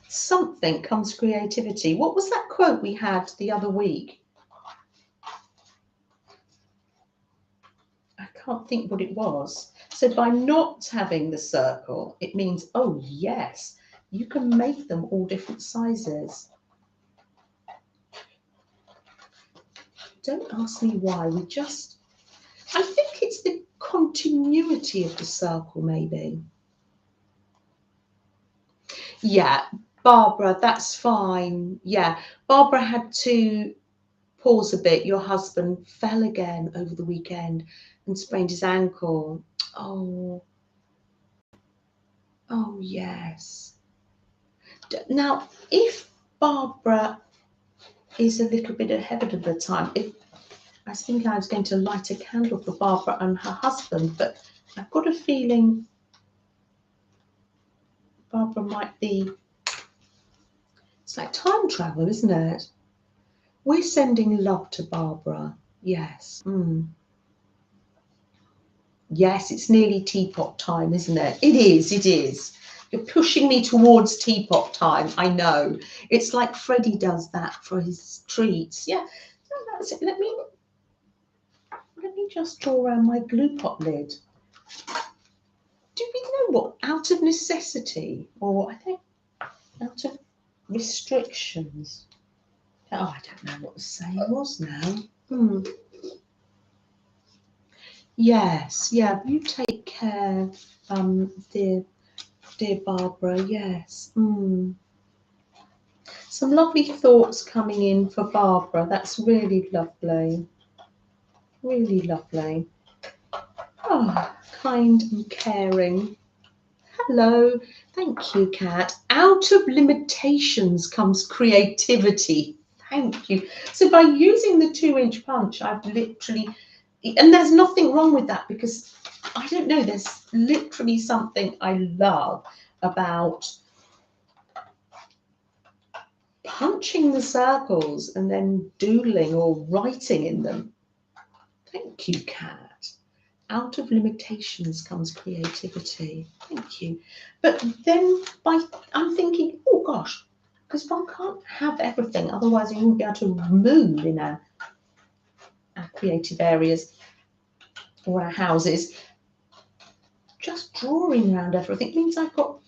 something comes creativity. What was that quote we had the other week? I can't think what it was. So by not having the circle, it means, oh yes, you can make them all different sizes. Don't ask me why, I think it's the continuity of the circle, maybe. Yeah, Barbara, that's fine. Yeah, Barbara had to pause a bit. Your husband fell again over the weekend and sprained his ankle. Oh, oh yes. Now, if Barbara is a little bit ahead of the time, if I think I was going to light a candle for Barbara and her husband, but I've got a feeling Barbara might be. It's like time travel, isn't it? We're sending love to Barbara. Yes. Yes, it's nearly teapot time, isn't it? It is, it is. You're pushing me towards teapot time. I know. It's like Freddie does that for his treats. Yeah, no, that's it. Let me just draw around my glue pot lid. Do we know what? Out of necessity, or I think out of restrictions. Oh, I don't know what the saying was now. Yes, yeah, you take care, dear Barbara, yes. Some lovely thoughts coming in for Barbara. That's really lovely. Really lovely. Oh, kind and caring. Hello. Thank you, Kat. Out of limitations comes creativity. Thank you. So by using the 2-inch punch, I've literally, and there's nothing wrong with that because I don't know, there's literally something I love about punching the circles and then doodling or writing in them. Thank you, Kat. Out of limitations comes creativity. Thank you. But then I'm thinking, oh gosh, because one can't have everything, otherwise you won't be able to move in our creative areas or our houses. Just drawing around everything means I've got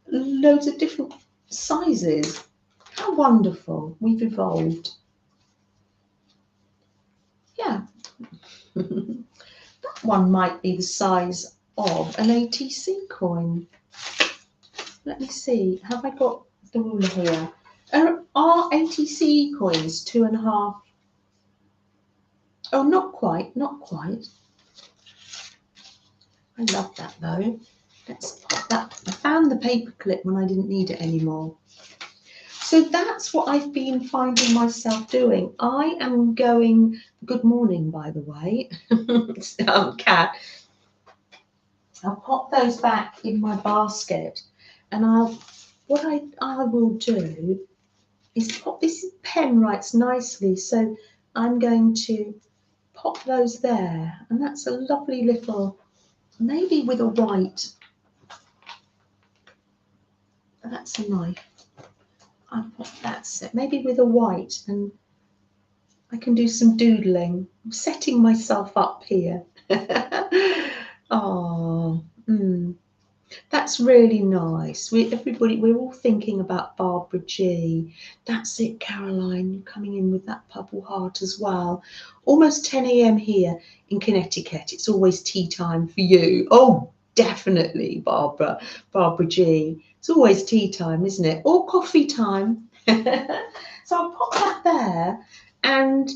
loads of different sizes. How wonderful. We've evolved. Yeah. That one might be the size of an ATC coin. Let me see. Have I got the ruler here? Are ATC coins 2.5? Oh, not quite. Not quite. I love that though. Let's pop that. I found the paper clip when I didn't need it anymore. So that's what I've been finding myself doing. I am going. Good morning, by the way, Kat. I'll pop those back in my basket, and what I will do is pop this pen writes nicely, so I'm going to pop those there, and that's a lovely little, maybe with a white. That's a knife. I'll pop that set, maybe with a white, and I can do some doodling. I'm setting myself up here. Oh, that's really nice. We're all thinking about Barbara G. That's it, Caroline. You're coming in with that purple heart as well. Almost 10 a.m. here in Connecticut. It's always tea time for you. Oh, definitely, Barbara G. It's always tea time, isn't it? Or coffee time. So I'll pop that there. And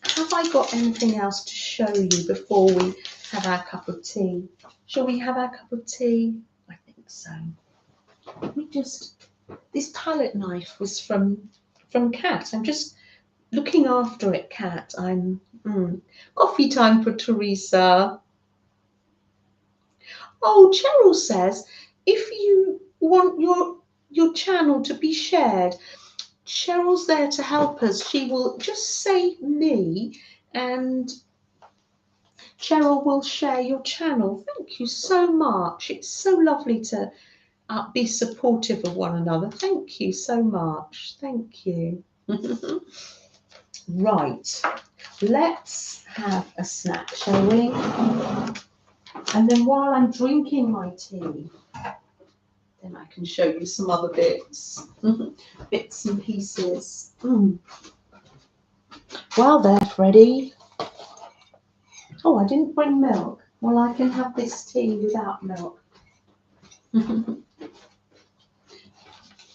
have I got anything else to show you before we have our cup of tea? Shall we have our cup of tea? I think so. Let me just. This palette knife was from Kat. I'm just looking after it, Kat. Coffee time for Teresa. Oh, Cheryl says if you want your channel to be shared, Cheryl's there to help us. She will just say me and Cheryl will share your channel. Thank you so much. It's so lovely to be supportive of one another. Thank you so much. Thank you. Right. let's have a snack, shall we? And then while I'm drinking my tea, then I can show you some other bits, bits and pieces. Well there, Freddie. Oh, I didn't bring milk. Well, I can have this tea without milk.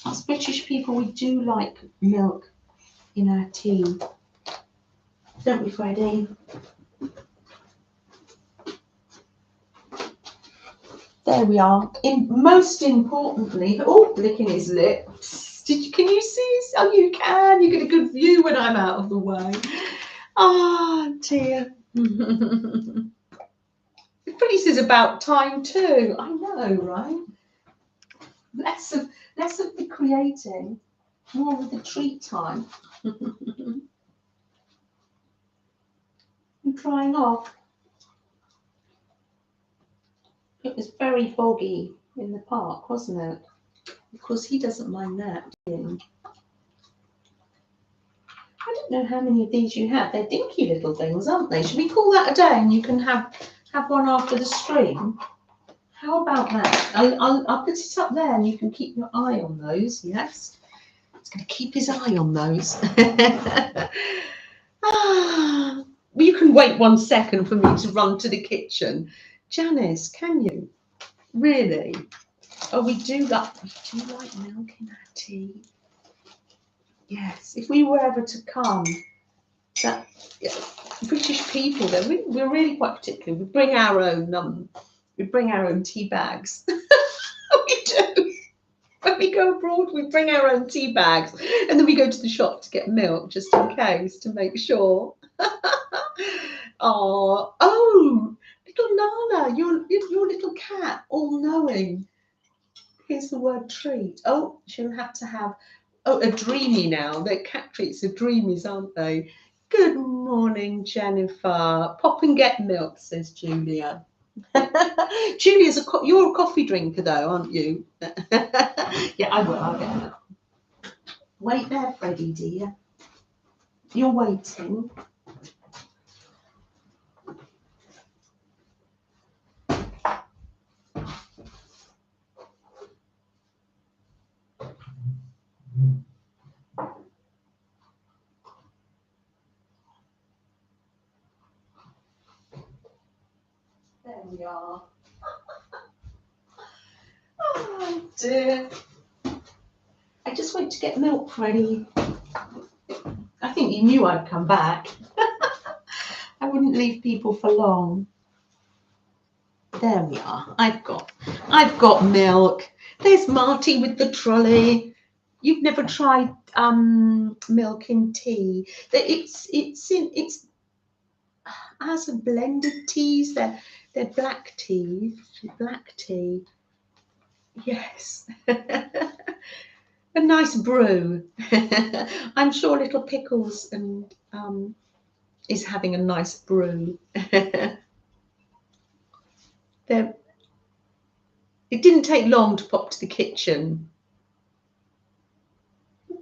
As British people, we do like milk in our tea. Don't we, Freddie? There we are. Most importantly, oh, licking his lips. Can you see? Oh, you can. You get a good view when I'm out of the way. Oh, dear. Pretty is about time too. I know, right? Less of the creating, more of the treat time. I'm drying off. It was very foggy in the park, wasn't it? Of course, he doesn't mind that. I don't know how many of these you have. They're dinky little things, aren't they? Should we call that a day and you can have one after the stream? How about that? I'll put it up there and you can keep your eye on those. Yes, it's going to keep his eye on those. You can wait 1 second for me to run to the kitchen. Janice, can you? Really? Oh, we do like milk in our tea. Yes, if we were ever to come, that British people, we're really quite particular. We bring our own tea bags. We do. When we go abroad, we bring our own tea bags, and then we go to the shop to get milk just in case to make sure. Oh, little Nala, your little cat, all knowing. Here's the word treat. Oh, she'll have to have a dreamy now. Their cat treats are dreamies, aren't they? Good morning, Jennifer. Pop and get milk, says Julia. Julia's you're a coffee drinker though, aren't you? Yeah, I will. I'll get milk. Wait there, Freddie, dear. You're waiting. There we are. Oh dear. I just went to get milk, Freddie. I think you knew I'd come back. I wouldn't leave people for long. There we are. I've got milk. There's Marty with the trolley. You've never tried milk in tea. It's as a blended teas. They're black teas. Black tea. Yes. A nice brew. I'm sure little Pickles and is having a nice brew. It didn't take long to pop to the kitchen.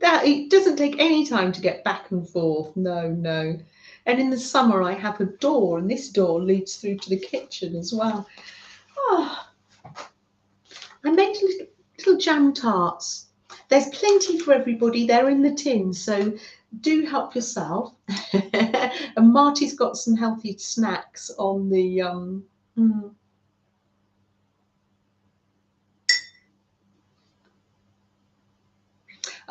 It doesn't take any time to get back and forth. No. And in the summer, I have a door, and this door leads through to the kitchen as well. Oh, I made little jam tarts. There's plenty for everybody. They're in the tin, so do help yourself. And Marty's got some healthy snacks on the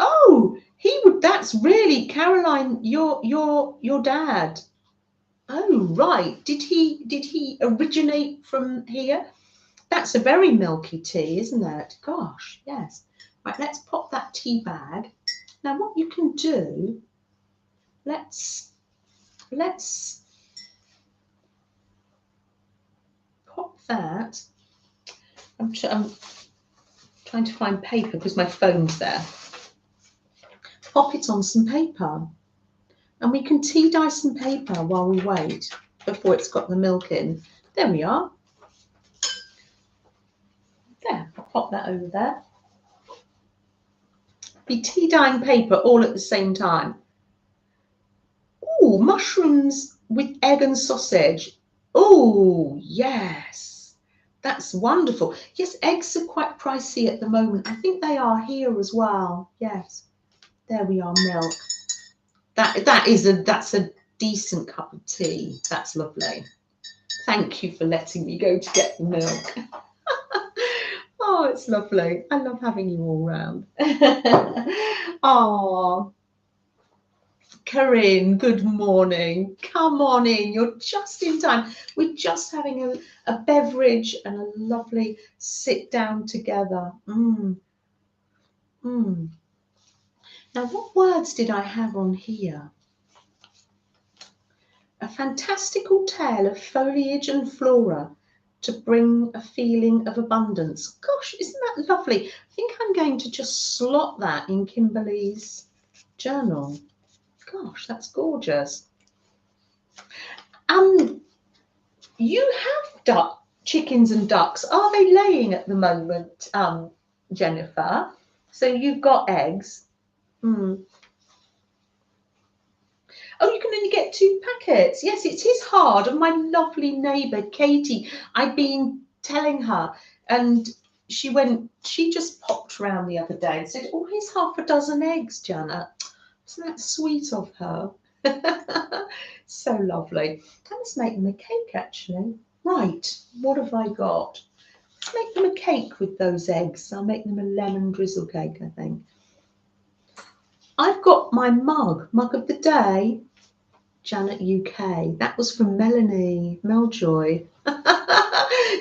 Oh, he would. That's really Caroline. Your dad. Oh, right. Did he originate from here? That's a very milky tea, isn't it? Gosh, yes. Right. Let's pop that tea bag. Now, what you can do? Let's pop that. I'm trying to find paper because my phone's there. Pop it on some paper, and we can tea dye some paper while we wait before it's got the milk in. There we are. There, I'll pop that over there. Be tea dyeing paper all at the same time. Oh, mushrooms with egg and sausage. Oh, yes. That's wonderful. Yes, eggs are quite pricey at the moment. I think they are here as well. Yes. There we are, milk. That's a decent cup of tea. That's lovely. Thank you for letting me go to get the milk. Oh, it's lovely. I love having you all round. Oh, Corinne, good morning. Come on in. You're just in time. We're just having a beverage and a lovely sit down together. Now, what words did I have on here? A fantastical tale of foliage and flora to bring a feeling of abundance. Gosh, isn't that lovely? I think I'm going to just slot that in Kimberly's journal. Gosh, that's gorgeous. You have chickens and ducks. Are they laying at the moment, Jennifer? So you've got eggs. Oh, you can only get 2 packets. Yes, it is hard. And my lovely neighbour, Katie, I've been telling her, and she just popped round the other day and said, oh, here's half a dozen eggs, Janet. Isn't that sweet of her? So lovely. Let's make them a cake, actually. Right, what have I got? Let's make them a cake with those eggs. I'll make them a lemon drizzle cake, I think. I've got my mug of the day, Janet UK. That was from Melanie Meljoy.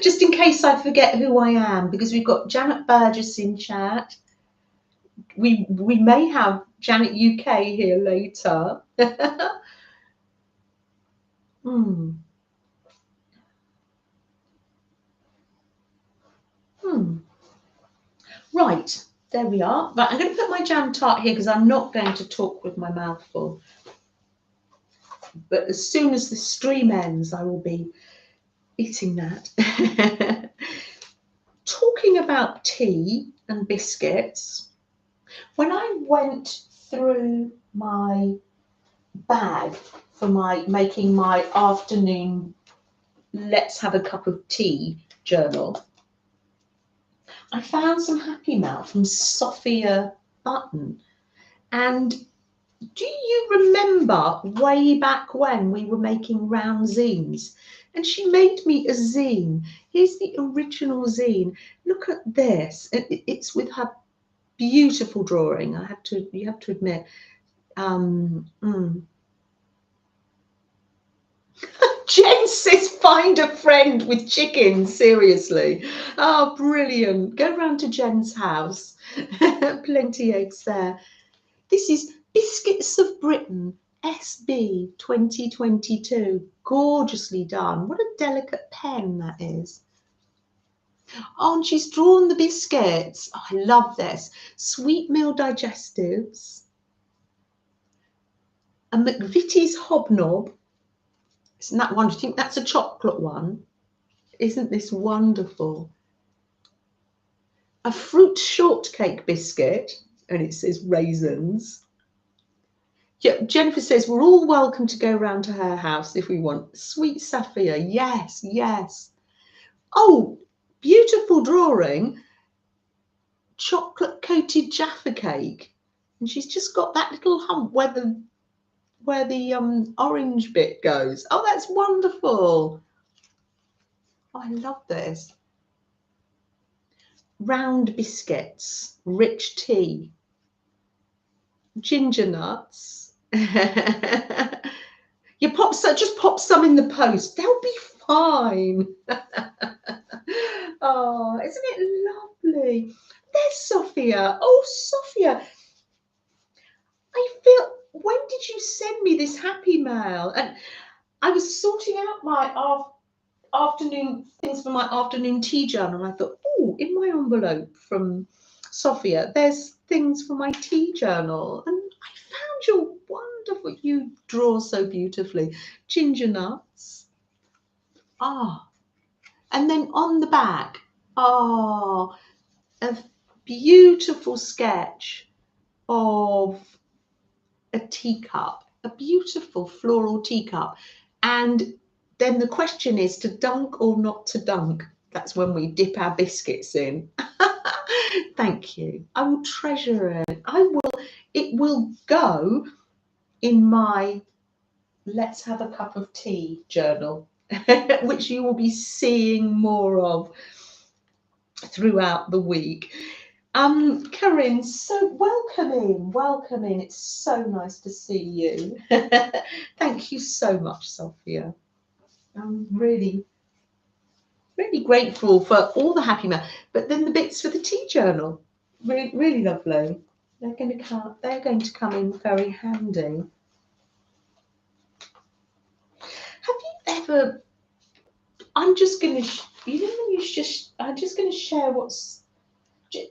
Just in case I forget who I am, because we've got Janet Burgess in chat. We may have Janet UK here later. Right, there we are. Right, I'm going to put my jam tart here because I'm not going to talk with my mouth full. But as soon as the stream ends, I will be eating that. Talking about tea and biscuits, when I went through my bag for making my afternoon let's have a cup of tea journal, I found some Happy Mail from Sophia Button. And do you remember way back when we were making round zines? And she made me a zine. Here's the original zine. Look at this. It's with her beautiful drawing. You have to admit. Jen says, find a friend with chickens. Seriously. Oh, brilliant. Go round to Jen's house. Plenty eggs there. This is Biscuits of Britain, SB 2022. Gorgeously done. What a delicate pen that is. Oh, and she's drawn the biscuits. Oh, I love this. Sweet Meal Digestives. A McVitie's Hobnob. Isn't that one? Do you think that's a chocolate one? Isn't this wonderful? A fruit shortcake biscuit, and it says raisins. Yeah, Jennifer says we're all welcome to go round to her house if we want. Sweet Saphir, yes, yes. Oh, beautiful drawing. Chocolate coated Jaffa cake, and she's just got that little hump where the orange bit goes. Oh, that's wonderful. Oh, I love this. Round biscuits, rich tea, ginger nuts. You just pop some in the post. They'll be fine. Oh, isn't it lovely? There's Sophia. Oh, Sophia. When did you send me this Happy Mail? And I was sorting out my afternoon things for my afternoon tea journal, and I thought, oh, in my envelope from Sophia, there's things for my tea journal. And I found your wonderful, you draw so beautifully. Ginger nuts. Ah. And then on the back, a beautiful sketch of a teacup. a beautiful floral teacup. And then the question is to dunk or not to dunk. That's when we dip our biscuits in. Thank you. I will treasure it. It will go in my let's have a cup of tea journal, which you will be seeing more of throughout the week. Corinne, so welcome in. It's so nice to see you. Thank you so much, Sophia. I'm really, really grateful for all the happy mail, but then the bits for the tea journal, really, really lovely. They're going to come in very handy. Have you ever? I'm just going to, I'm just going to share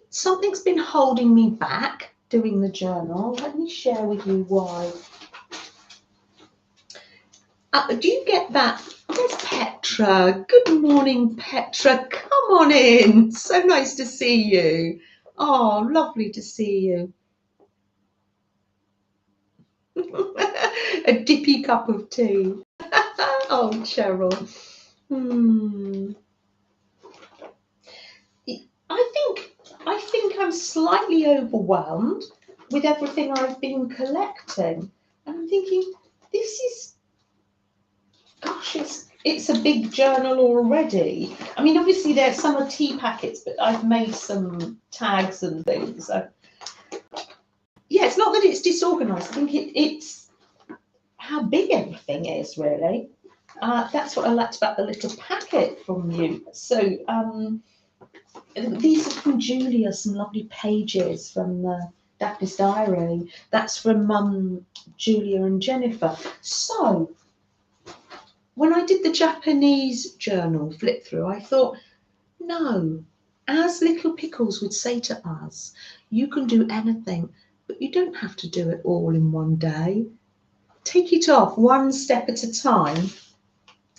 something's been holding me back doing the journal. Let me share with you why. Do you get that? There's Petra. Good morning, Petra. Come on in. So nice to see you. Oh, lovely to see you. A dippy cup of tea. Oh, Cheryl. I think I'm slightly overwhelmed with everything I've been collecting. And I'm thinking, this is, gosh, it's a big journal already. I mean, obviously there's some are tea packets, but I've made some tags and things. So, yeah, it's not that it's disorganized. I think it's how big everything is, really. That's what I liked about the little packet from you. So these are from Julia, some lovely pages from the Daphne's Diary. That's from Julia and Jennifer. So when I did the Japanese journal flip through, I thought, no, as Little Pickles would say to us, you can do anything, but you don't have to do it all in one day. Take it off one step at a time.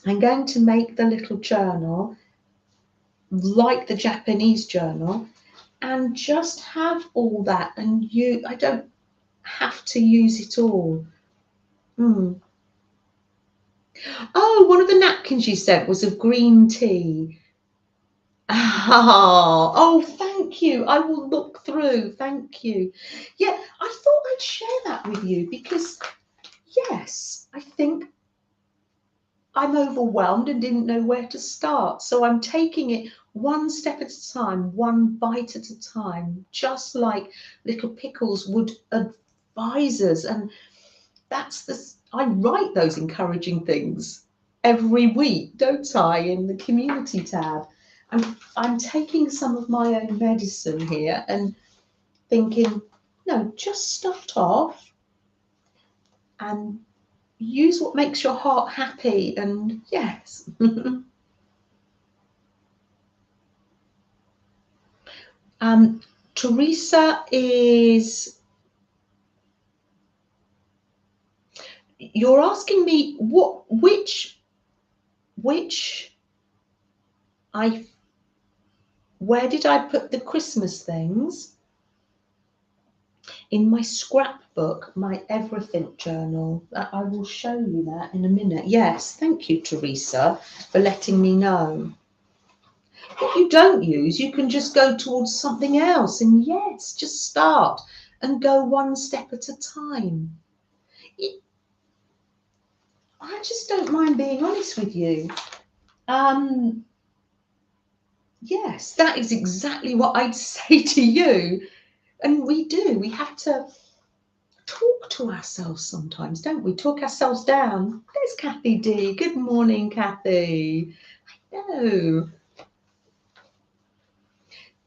I'm going to make the little journal like the Japanese journal and just have all that, and I don't have to use it all. Oh, one of the napkins you sent was of green tea. Oh, thank you. I will look through. Thank you. Yeah, I thought I'd share that with you because, yes, I think I'm overwhelmed and didn't know where to start. So I'm taking it one step at a time, one bite at a time, just like Little Pickles would advise us. And I write those encouraging things every week, don't I, in the community tab. I'm taking some of my own medicine here and thinking, no, just start off and use what makes your heart happy. And yes. Teresa is, you're asking me where did I put the Christmas things? In my scrapbook, my everything journal. I will show you that in a minute. Yes, thank you, Teresa, for letting me know. What you don't use, you can just go towards something else. And yes, just start and go one step at a time. I just don't mind being honest with you. Yes, that is exactly what I'd say to you. And we have to talk to ourselves sometimes, don't we? Talk ourselves down. There's Kathy D. Good morning, Kathy. Hello.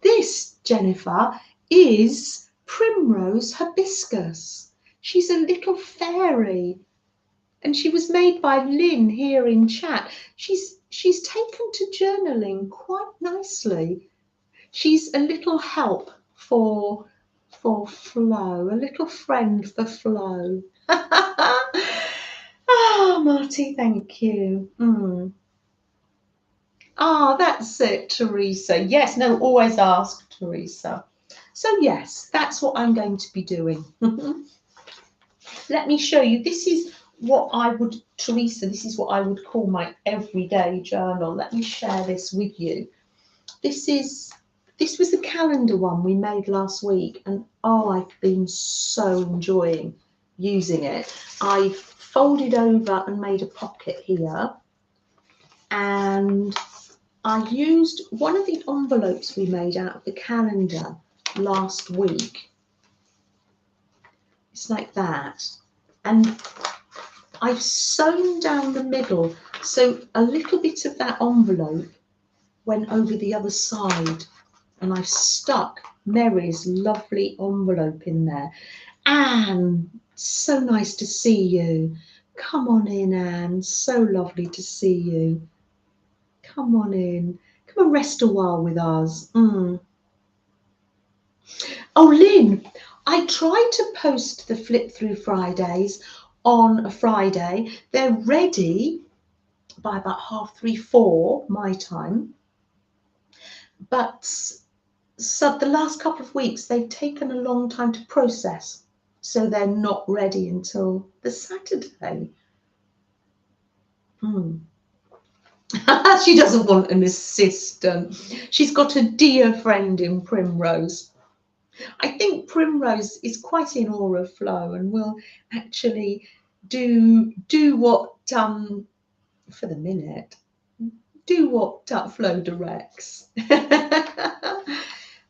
This, Jennifer, is Primrose hibiscus. She's a little fairy, and she was made by Lynn here in chat. She's taken to journaling quite nicely. She's a little help for Flo, a little friend for Flo. Oh, Marty, thank you. Ah, that's it, Teresa. Yes, no, always ask, Teresa. So yes, that's what I'm going to be doing. Let me show you. This is what I would, Teresa, this is what I would call my everyday journal. Let me share this with you. This was the calendar one we made last week, and oh, I've been so enjoying using it. I folded over and made a pocket here, and I used one of the envelopes we made out of the calendar last week. It's like that, and I've sewn down the middle, so a little bit of that envelope went over the other side, and I've stuck Mary's lovely envelope in there. Anne, so nice to see you. Come on in, Anne. So lovely to see you. Come on in. Come and rest a while with us. Oh, Lynn, I tried to post the Flip Through Fridays on a Friday. They're ready by about 3:30, 4 my time. But so the last couple of weeks, they've taken a long time to process. So they're not ready until the Saturday. She doesn't want an assistant. She's got a dear friend in Primrose. I think Primrose is quite in awe of Flo and will actually do what for the minute. Do what Flo directs.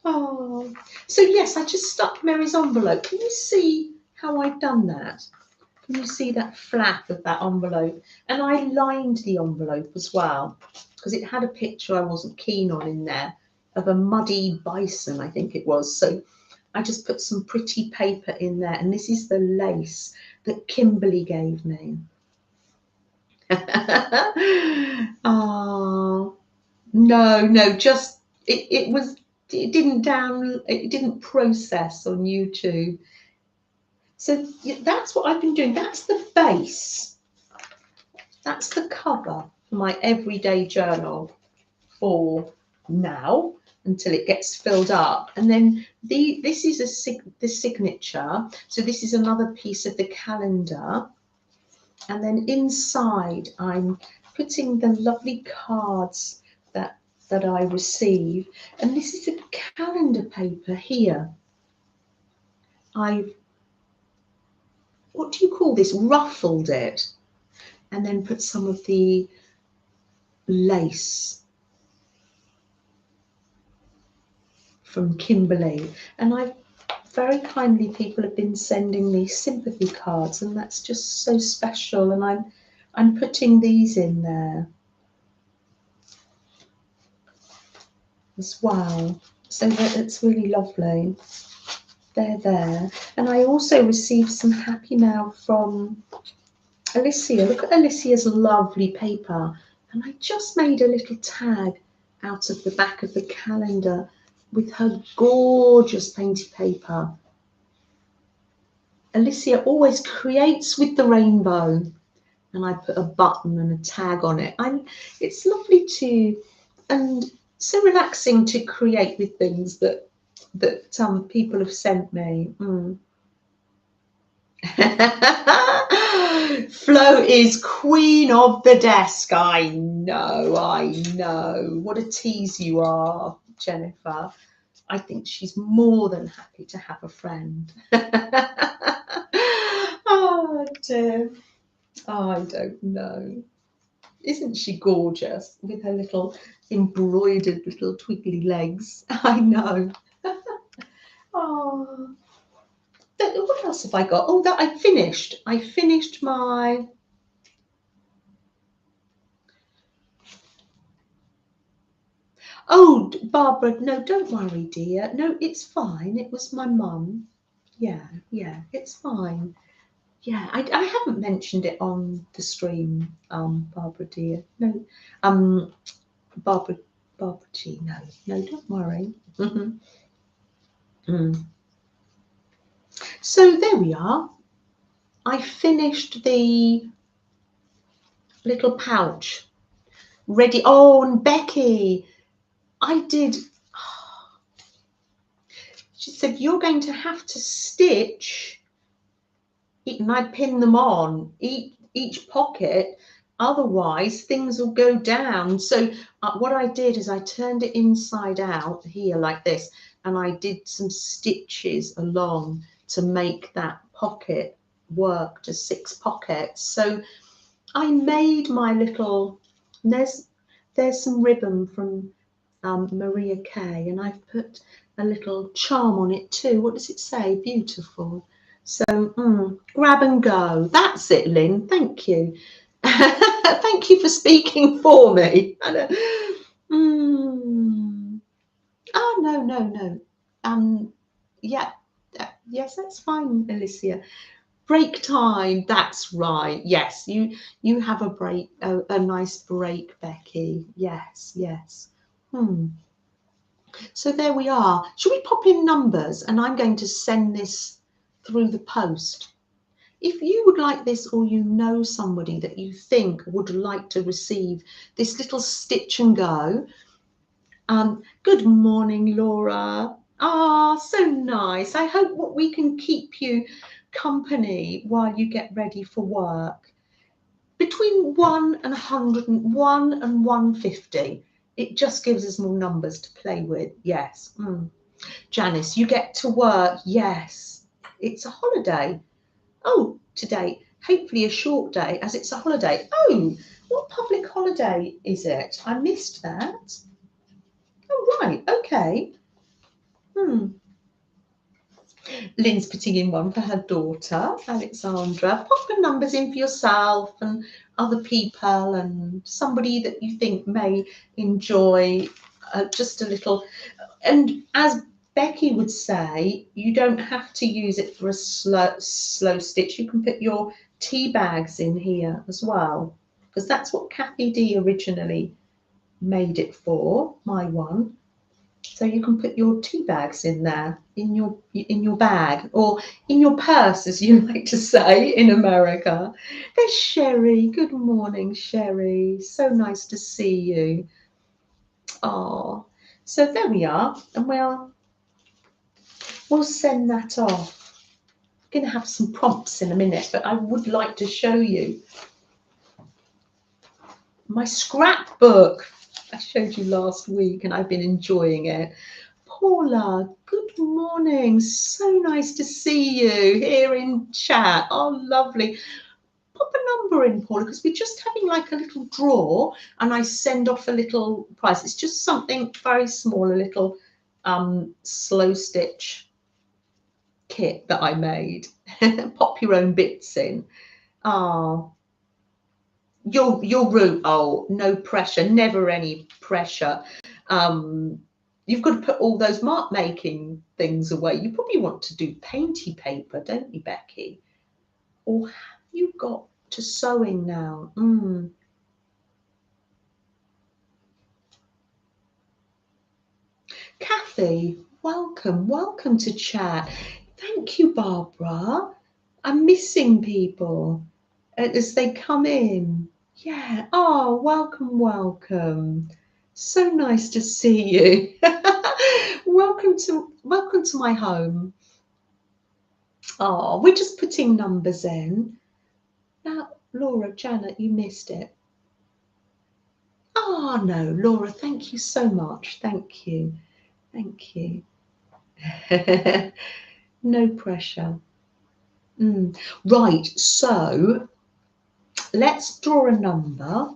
Oh, so yes, I just stuck Mary's envelope. Can you see how I've done that? Can you see that flap of that envelope? And I lined the envelope as well, because it had a picture I wasn't keen on in there of a muddy bison, I think it was. So I just put some pretty paper in there, and this is the lace that Kimberly gave me. Oh, no, just it didn't process on YouTube. So that's what I've been doing. That's the base. That's the cover for my everyday journal for now until it gets filled up. And then this is the signature. So this is another piece of the calendar. And then inside I'm putting the lovely cards that I receive. And this is a calendar paper here. What do you call this? Ruffled it, and then put some of the lace from Kimberly. And very kindly, people have been sending me sympathy cards, and that's just so special. And I'm putting these in there as well, so that it's really lovely. They're there. And I also received some happy mail from Alicia. Look at Alicia's lovely paper. And I just made a little tag out of the back of the calendar with her gorgeous painted paper. Alicia always creates with the rainbow, and I put a button and a tag on it. It's lovely and so relaxing to create with things that people have sent me. Flo is queen of the desk. I know. What a tease you are, Jennifer. I think she's more than happy to have a friend. Oh dear. Oh, I don't know. Isn't she gorgeous with her little embroidered little twiggly legs? I know. Oh. What else have I got? Oh, that I finished. I finished my... Oh, Barbara, no, don't worry, dear. No, it's fine. It was my mum. Yeah, it's fine. Yeah, I haven't mentioned it on the stream, Barbara, dear. No, Barbara G, no, don't worry. So there we are. I finished the little pouch. Ready. Oh, and Becky, I did. She said, you're going to have to stitch and I pin them on each pocket. Otherwise, things will go down. So what I did is I turned it inside out here like this, and I did some stitches along to make that pocket work to 6 pockets. So I made my little, there's some ribbon from Maria Kay, and I've put a little charm on it too. What does it say? Beautiful. So grab and go. That's it, Lynn. Thank you. Thank you for speaking for me. Oh, no, no, no. Yeah, yes, that's fine, Alicia. Break time. That's right. Yes, you have a break, a nice break, Becky. Yes, yes. So there we are. Should we pop in numbers? And I'm going to send this through the post. If you would like this, or you know somebody that you think would like to receive this little stitch and go. Good morning, Laura. Ah, so nice. I hope what we can keep you company while you get ready for work. Between 1 and 101 and 150. It just gives us more numbers to play with. Yes. Janice, you get to work. Yes. It's a holiday. Oh, today, hopefully a short day as it's a holiday. Oh, what public holiday is it? I missed that. Oh, right. Okay. Lynn's putting in one for her daughter, Alexandra. Pop the numbers in for yourself and other people and somebody that you think may enjoy just a little. And as Becky would say, you don't have to use it for a slow stitch. You can put your tea bags in here as well, because that's what Kathy D originally made it for, my one. So you can put your tea bags in there, in your bag, or in your purse, as you like to say in America. There's Sherry. Good morning, Sherry. So nice to see you. Oh, so there we are, and we'll send that off. I'm going to have some prompts in a minute, but I would like to show you my scrapbook. I showed you last week, and I've been enjoying it. Paula, good morning. So nice to see you here in chat. Oh, lovely. Pop a number in, Paula, because we're just having like a little draw, and I send off a little prize. It's just something very small, a little slow stitch kit that I made. Pop your own bits in. Oh, your route. Oh, no pressure, never any pressure. You've got to put all those mark making things away. You probably want to do painty paper, don't you, Becky? Or have you got to sewing now? Kathy, welcome to chat. Thank you, Barbara. I'm missing people as they come in. Yeah. Oh, welcome. So nice to see you. welcome to my home. Oh, we're just putting numbers in. Now, Laura, Janet, you missed it. Oh no, Laura, thank you so much. Thank you. No pressure. Right, so let's draw a number.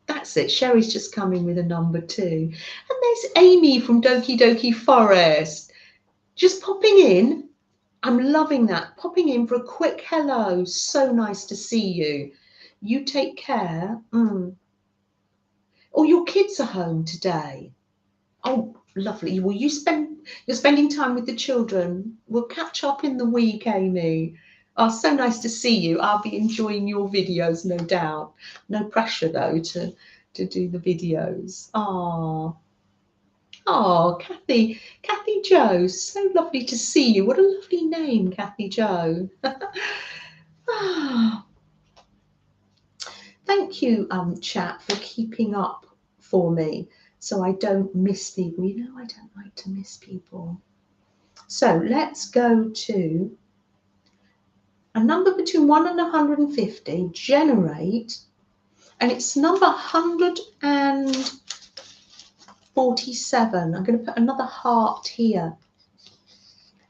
That's it. Sherry's just coming with a number 2. And there's Amy from Doki Doki Forest. Just popping in. I'm loving that. Popping in for a quick hello. So nice to see you. You take care. Oh, your kids are home today. Oh, lovely. Well, you're spending time with the children. We'll catch up in the week, Amy. Oh, so nice to see you. I'll be enjoying your videos, no doubt. No pressure though to do the videos. Oh, Kathy Joe. So lovely to see you. What a lovely name, Kathy Joe. Thank you, chat, for keeping up for me so I don't miss people. You know, I don't like to miss people. So let's go to a number between 1 and 150, generate, and it's number 147. I'm going to put another heart here,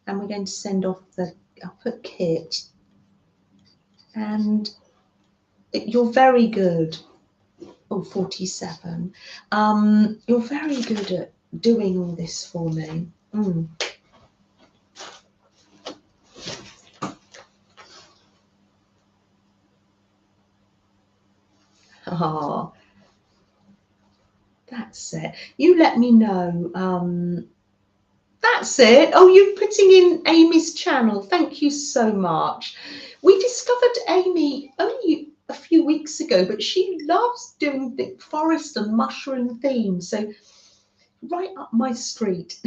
and we're going to send off I'll put Kit, and you're very good. Oh, 47. You're very good at doing all this for me. Oh, that's it. You let me know. That's it. Oh, you're putting in Amy's channel. Thank you so much. We discovered Amy only a few weeks ago, but she loves doing the forest and mushroom themes. So right up my street.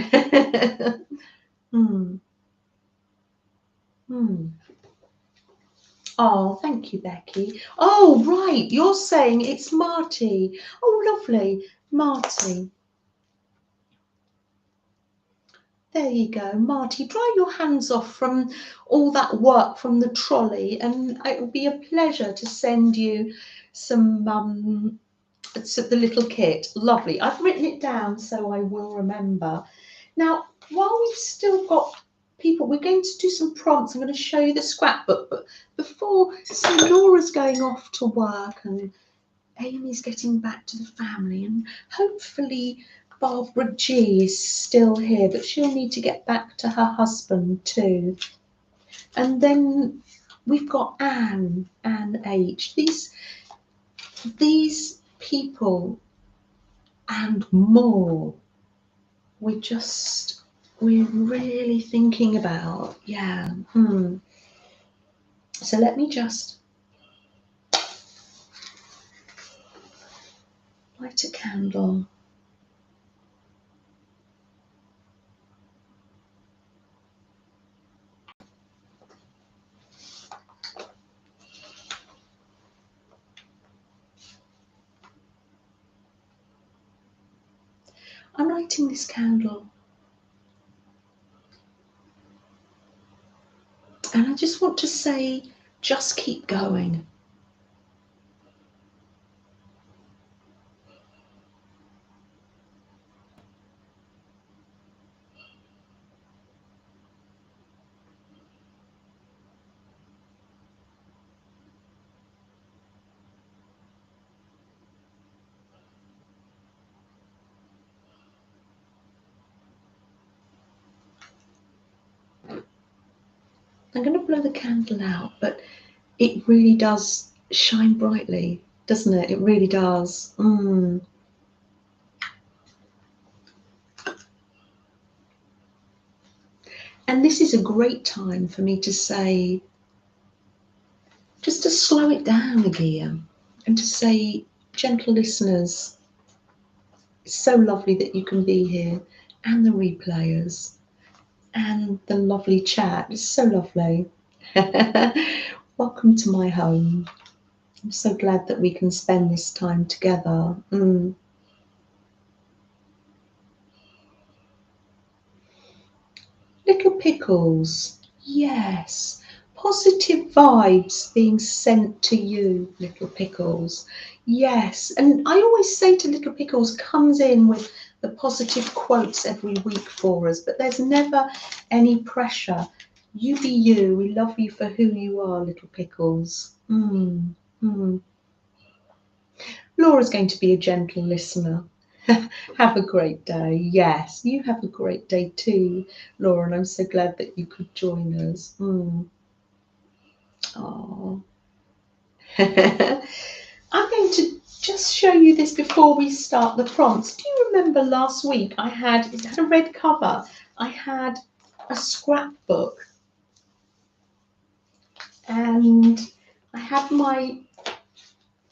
Oh, thank you, Becky. Oh, right. You're saying it's Marty. Oh, lovely. Marty. There you go, Marty. Dry your hands off from all that work from the trolley, and it will be a pleasure to send you some the little kit. Lovely. I've written it down so I will remember. Now, while we've still got people, we're going to do some prompts. I'm going to show you the scrapbook, but before, so Laura's going off to work and Amy's getting back to the family, and hopefully Barbara G is still here, but she'll need to get back to her husband too. And then we've got Anne H. These people and more we're really thinking about. Yeah. So let me just light a candle. I'm lighting this candle, and I just want to say, just keep going. I'm going to blow the candle out, but it really does shine brightly, doesn't it? It really does. And this is a great time for me to say, just to slow it down again, and to say, gentle listeners, it's so lovely that you can be here, and the replayers, and the lovely chat. It's so lovely. Welcome to my home. I'm so glad that we can spend this time together. Little pickles, yes. Positive vibes being sent to you, little pickles. Yes. And I always say to little pickles, comes in with the positive quotes every week for us, but there's never any pressure. You be you. We love you for who you are, little pickles. Laura's going to be a gentle listener. Have a great day. Yes, you have a great day too, Laura, and I'm so glad that you could join us. Oh. I'm going to just show you this before we start the prompts. Do you remember last week it had a red cover. I had a scrapbook and I had my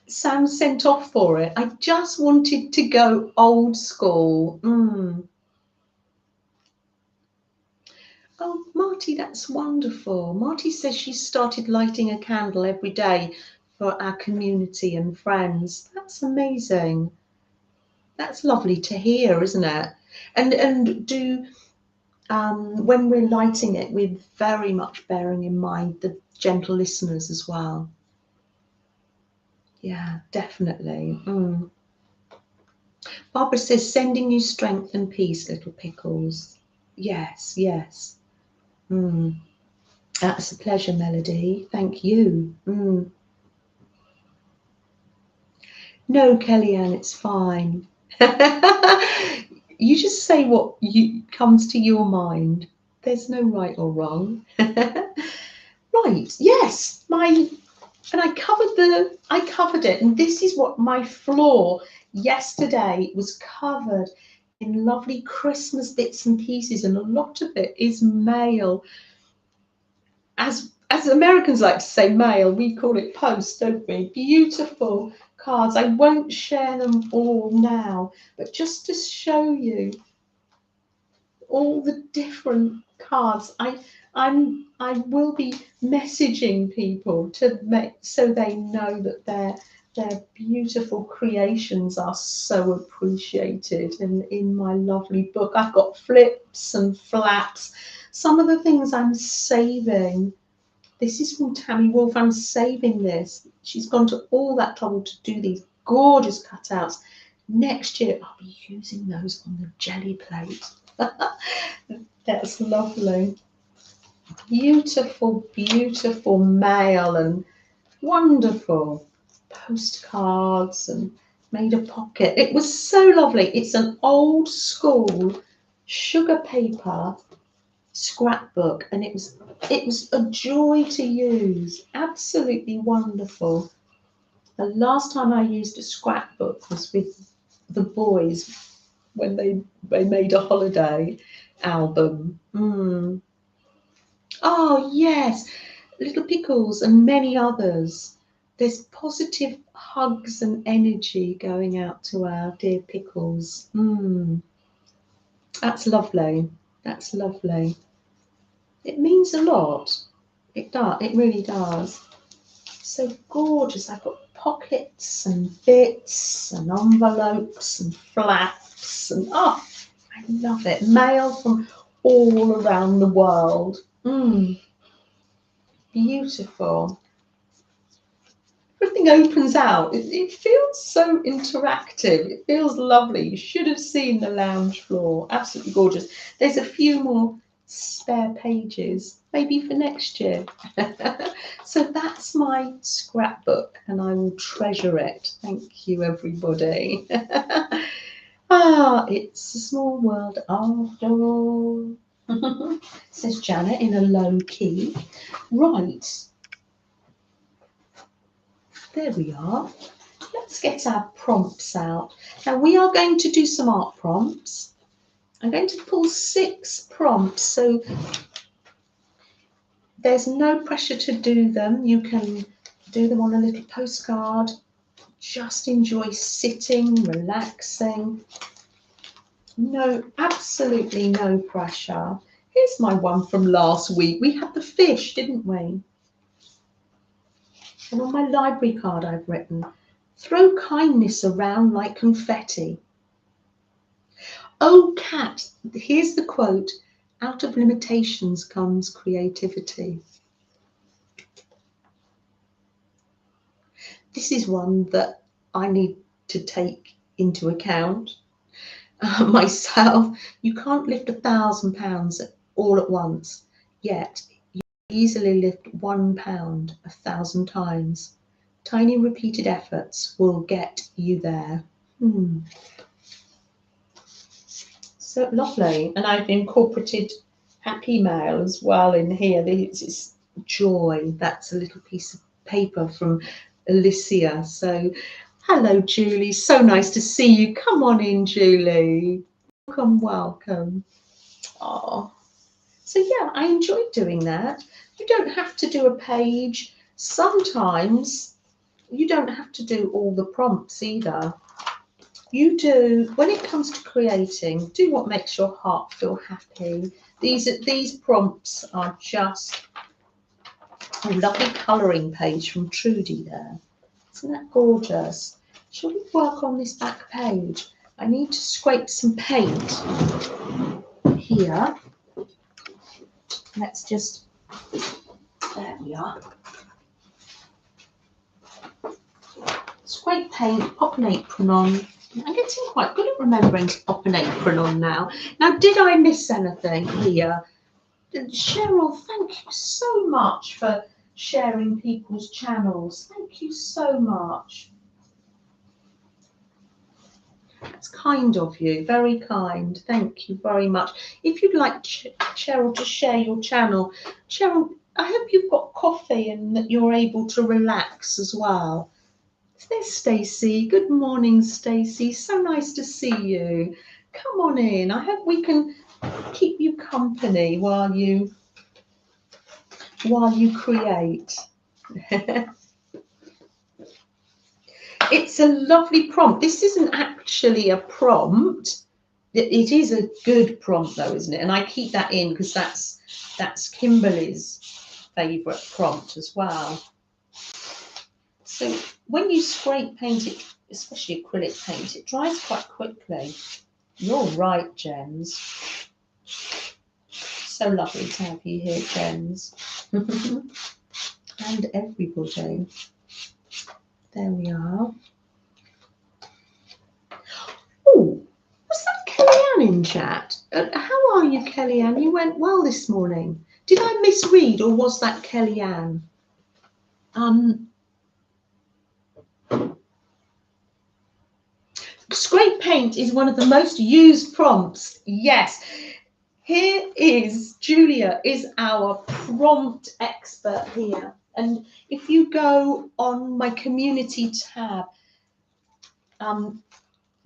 sound sent off for it. I just wanted to go old school. Oh, Marty, that's wonderful. Marty says she started lighting a candle every day for our community and friends. That's amazing. That's lovely to hear, isn't it? And when we're lighting it, we're very much bearing in mind the gentle listeners as well. Yeah, definitely. Barbara says, sending you strength and peace, little pickles. Yes, yes. That's a pleasure, Melody. Thank you. No, Kellyanne, it's fine. You just say what comes to your mind. There's no right or wrong. Right, yes, and I covered it, and this is what my floor yesterday was covered in lovely Christmas bits and pieces, and a lot of it is mail. As Americans like to say mail, we call it post, don't we? Beautiful cards. I won't share them all now, but just to show you all the different cards. I will be messaging people to make so they know that their beautiful creations are so appreciated. And in my lovely book, I've got flips and flaps. Some of the things I'm saving. This is from Tammy Wolf. I'm saving this. She's gone to all that trouble to do these gorgeous cutouts. Next year, I'll be using those on the jelly plate. That's lovely. Beautiful, beautiful mail and wonderful postcards and made a pocket. It was so lovely. It's an old school sugar paper scrapbook, and it was a joy to use. Absolutely wonderful. The last time I used a scrapbook was with the boys when they made a holiday album. Oh yes, Little Pickles and many others. There's positive hugs and energy going out to our dear Pickles. That's lovely. That's lovely. It means a lot. It does. It really does. So gorgeous. I've got pockets and bits and envelopes and flaps and I love it. Mail from all around the world. Beautiful. Everything opens out. It feels so interactive. It feels lovely. You should have seen the lounge floor. Absolutely gorgeous. There's a few more spare pages, maybe for next year. So that's my scrapbook, and I will treasure it. Thank you, everybody. It's a small world after all. Says Janet in a low key. Right. There we are. Let's get our prompts out. Now we are going to do some art prompts. I'm going to pull 6 prompts, so there's no pressure to do them. You can do them on a little postcard. Just enjoy sitting, relaxing. No, absolutely no pressure. Here's my one from last week. We had the fish, didn't we? And on my library card I've written, throw kindness around like confetti. Oh, cat, here's the quote, out of limitations comes creativity. This is one that I need to take into account myself. You can't lift 1,000 pounds all at once, yet you easily lift 1 pound 1,000 times. Tiny repeated efforts will get you there. So lovely. And I've incorporated happy mail as well in here. This is joy. That's a little piece of paper from Alicia. So hello, Julie. So nice to see you. Come on in, Julie. Welcome, welcome. Oh, so yeah, I enjoyed doing that. You don't have to do a page. Sometimes you don't have to do all the prompts either. You do, when it comes to creating, do what makes your heart feel happy. These prompts are just a lovely colouring page from Trudy there. Isn't that gorgeous? Shall we work on this back page? I need to scrape some paint here. let's just, there we are. Spray paint, pop an apron on. I'm getting quite good at remembering to pop an apron on now. Now, did I miss anything here? Cheryl, thank you so much for sharing people's channels. Thank you so much. That's kind of you, very kind. Thank you very much. If you'd like Cheryl to share your channel, Cheryl, I hope you've got coffee and that you're able to relax as well. There's Stacey. Good morning, Stacey. So nice to see you. Come on in. I hope we can keep you company while you create. It's a lovely prompt. This isn't actually a prompt. It is a good prompt though, isn't it? And I keep that in because that's Kimberly's favourite prompt as well. So when you spray paint it, especially acrylic paint, it dries quite quickly. You're right, Gems. So lovely to have you here, Gems. And everybody. There we are. Oh, was that Kellyanne in chat? How are you, Kellyanne? You went well this morning. Did I misread or was that Kellyanne? Scrape paint is one of the most used prompts. Yes. Here is Julia, is our prompt expert here. And if you go on my community tab,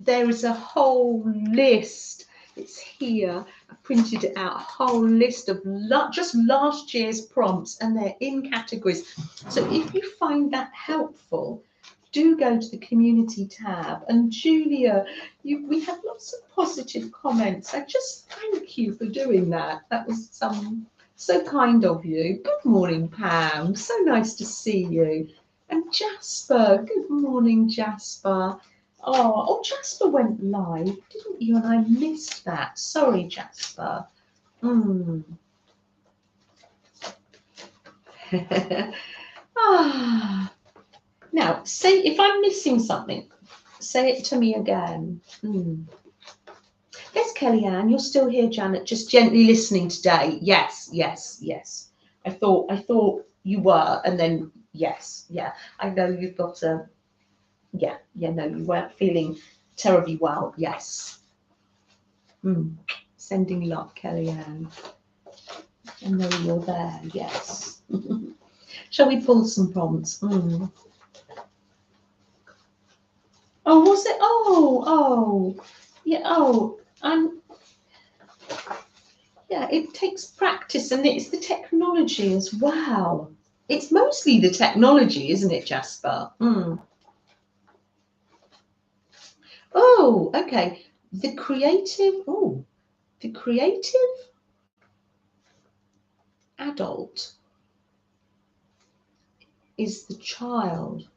there is a whole list. It's here. I printed it out. A whole list of just last year's prompts, and they're in categories. So if you find that helpful, do go to the community tab. And Julia, we had lots of positive comments. I just thank you for doing that. That was so kind of you. Good morning, Pam. So nice to see you. And Jasper, good morning, Jasper. Oh, Jasper went live, didn't you? And I missed that. Sorry, Jasper. Now, say if I'm missing something, say it to me again. Yes, Kellyanne, you're still here, Janet, just gently listening today. Yes, yes, yes. I thought you were, and then yes, yeah. I know you've got a no, you weren't feeling terribly well. Yes. Sending love, Kellyanne. I know you're there. Yes. Shall we pull some prompts? Oh, was it? Oh, yeah. Oh, yeah. It takes practice, and it's the technology as well. It's mostly the technology, isn't it, Jasper? Oh, okay. The creative adult is the child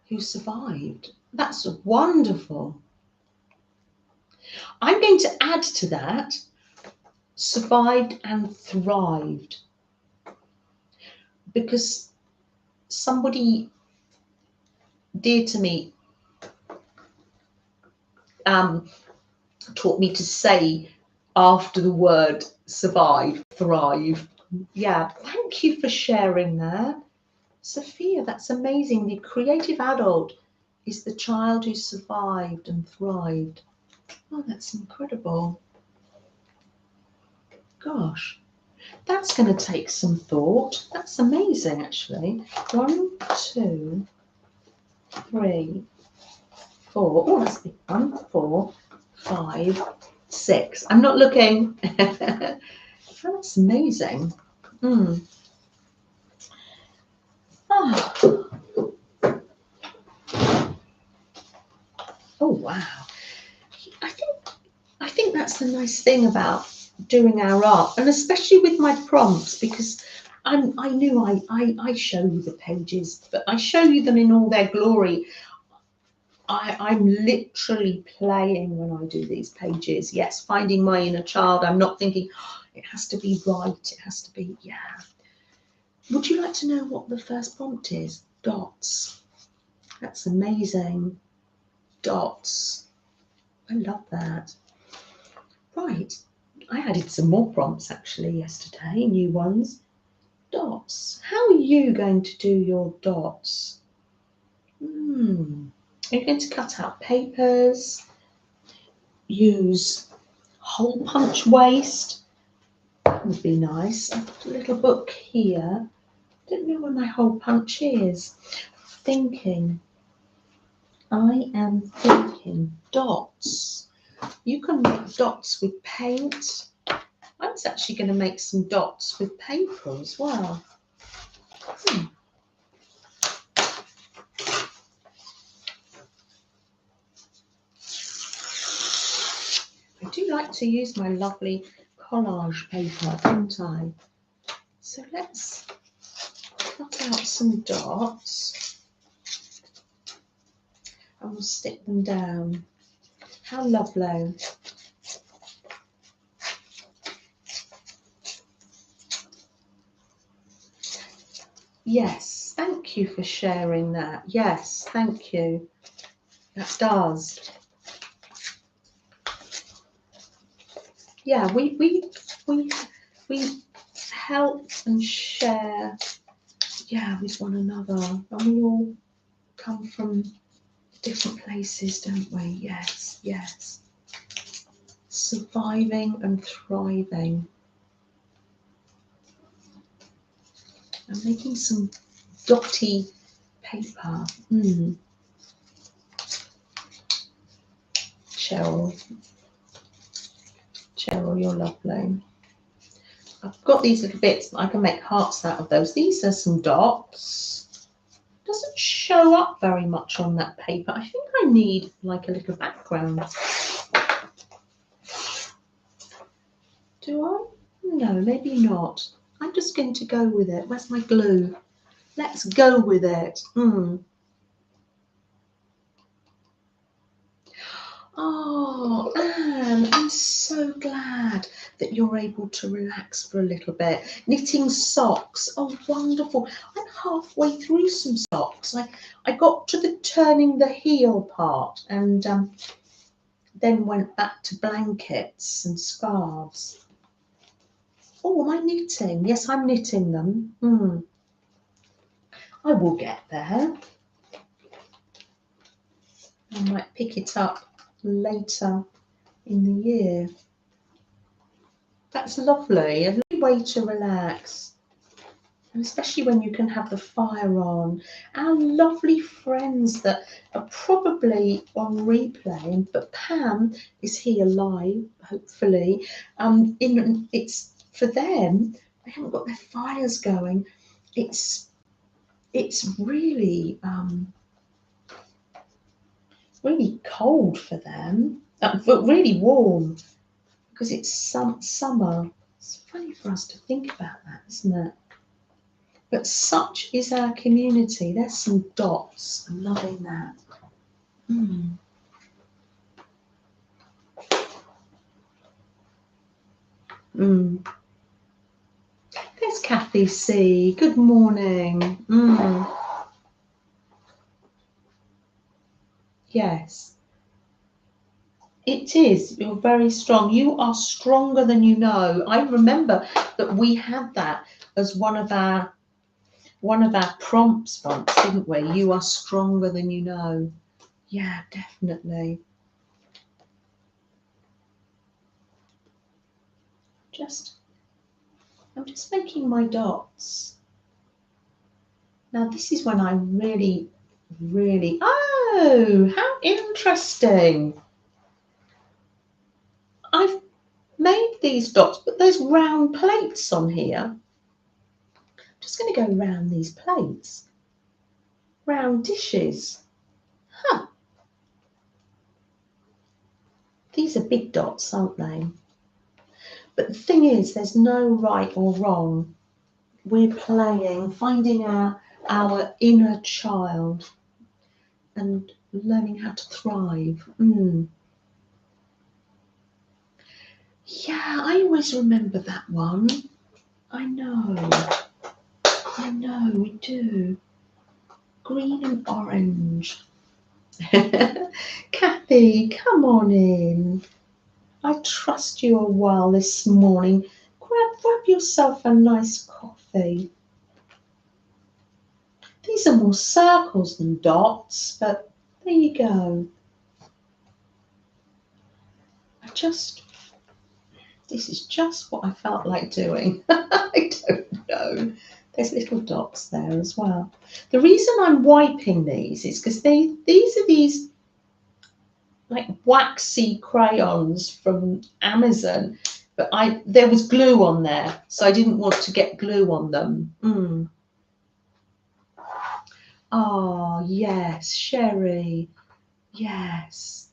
who survived. That's wonderful. I'm going to add to that, survived and thrived, because somebody dear to me taught me to say after the word survive, thrive. Yeah, thank you for sharing that. Sophia, that's amazing. The creative adult is the child who survived and thrived. Oh, that's incredible. Gosh, that's going to take some thought. That's amazing, actually. 1, 2, 3, 4. Oh, that's a big one. 4, 5, 6. I'm not looking. Oh, that's amazing. Oh. Oh, wow. I think that's the nice thing about doing our art, and especially with my prompts, because I show you the pages, but I show you them in all their glory. I'm literally playing when I do these pages. Yes, finding my inner child. I'm not thinking, oh, it has to be right. It has to be, yeah. Would you like to know what the first prompt is? Dots. That's amazing. Dots. I love that. Right. I added some more prompts actually yesterday, new ones. Dots. How are you going to do your dots? Are you going to cut out papers? Use hole punch waste? That would be nice. I've got a little book here. I don't know where my hole punch is. Thinking. I am thinking dots. You can make dots with paint. I was actually going to make some dots with paper as well. I do like to use my lovely collage paper, don't I? So let's cut out some dots and we'll stick them down. How lovely. Yes, thank you for sharing that. Yes, thank you. That does. Yeah, we help and share, yeah, with one another, and we all come from different places, don't we? Yes, yes. Surviving and thriving. I'm making some dotty paper. Cheryl, you're lovely. I've got these little bits, I can make hearts out of those. These are some dots. Doesn't show up very much on that paper. I think I need like a little background. Do I? No, maybe not. I'm just going to go with it. Where's my glue? Let's go with it. Oh, Anne, I'm so glad that you're able to relax for a little bit. Knitting socks. Oh, wonderful. I'm halfway through some socks. I got to the turning the heel part and then went back to blankets and scarves. Oh, am I knitting? Yes, I'm knitting them. I will get there. I might pick it up later in the year. That's lovely, a lovely way to relax. And especially when you can have the fire on. Our lovely friends that are probably on replay, but Pam is here live, hopefully. It's for them, they haven't got their fires going. It's really really cold for them, but really warm because it's summer. It's funny for us to think about that, isn't it? But such is our community. There's some dots. I'm loving that. There's Kathy C. Good morning. Yes. It is. You're very strong. You are stronger than you know. I remember that we had that as one of our prompts once, didn't we? You are stronger than you know. Yeah, definitely. I'm just making my dots. Now this is when I really, oh, how interesting. I've made these dots, but there's round plates on here. I'm just going to go round these plates. Round dishes. Huh. These are big dots, aren't they? But the thing is, there's no right or wrong. We're playing, finding our inner child. And learning how to thrive. Yeah, I always remember that one. I know, we do. Green and orange. Kathy, come on in. I trust you are well this morning. Grab yourself a nice coffee. These are more circles than dots, but there you go. This is just what I felt like doing. I don't know. There's little dots there as well. The reason I'm wiping these is because these like waxy crayons from Amazon, but there was glue on there, so I didn't want to get glue on them. Oh yes, Sherry. Yes.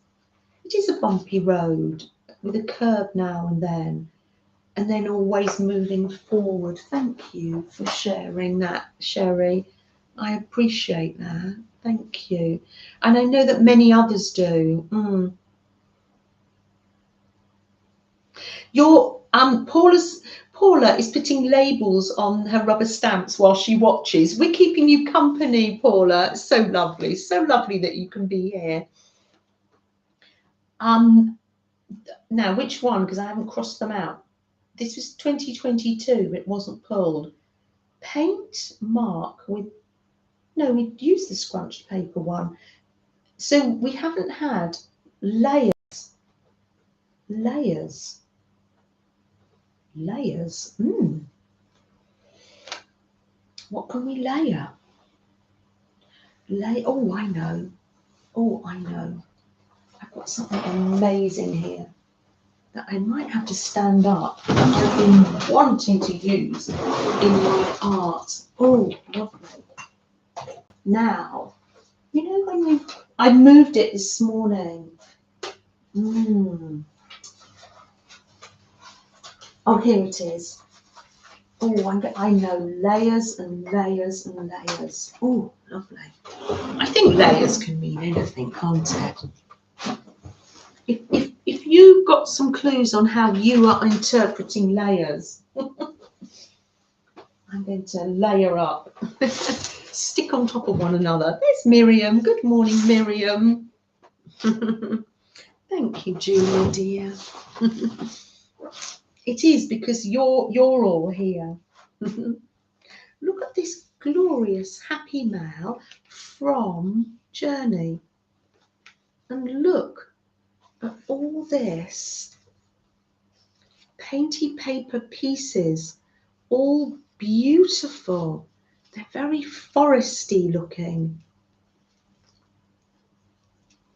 It is a bumpy road with a curb now and then always moving forward. Thank you for sharing that, Sherry. I appreciate that. Thank you. And I know that many others do. Paula is putting labels on her rubber stamps while she watches. We're keeping you company, Paula. It's so lovely that you can be here. Now, which one? Because I haven't crossed them out. This was 2022. It wasn't pulled. Paint mark with. No, we used the scrunched paper one. So we haven't had layers. Layers. What can we layer? Oh, I know. I've got something amazing here that I might have to stand up. I've been wanting to use in my art. Oh, lovely. Now, you know when I moved it this morning. Oh, here it is. Oh, I know, layers and layers and layers. Oh, lovely. I think layers can mean anything, can't it? If you've got some clues on how you are interpreting layers, I'm going to layer up. Stick on top of one another. There's Miriam. Good morning, Miriam. Thank you, Julia, dear. It is because you're all here. Look at this glorious happy mail from Journey. And look at all this painty paper pieces, all beautiful. They're very foresty looking.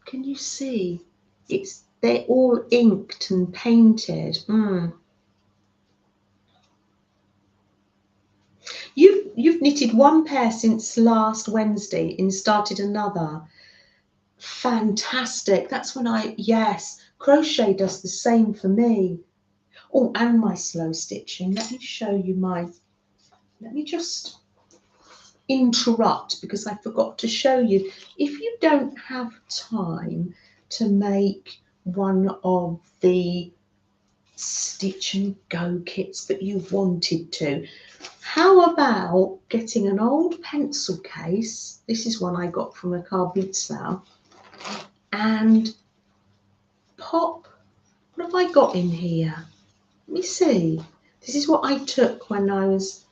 Can you see? They're all inked and painted. You've knitted one pair since last Wednesday and started another. Fantastic. That's when crochet does the same for me. Oh, and my slow stitching. Let me show you let me just interrupt because I forgot to show you. If you don't have time to make one of the stitch and go kits that you've wanted to, how about getting an old pencil case? This is one I got from a car boot sale. And what have I got in here? Let me see. This is what I took when I was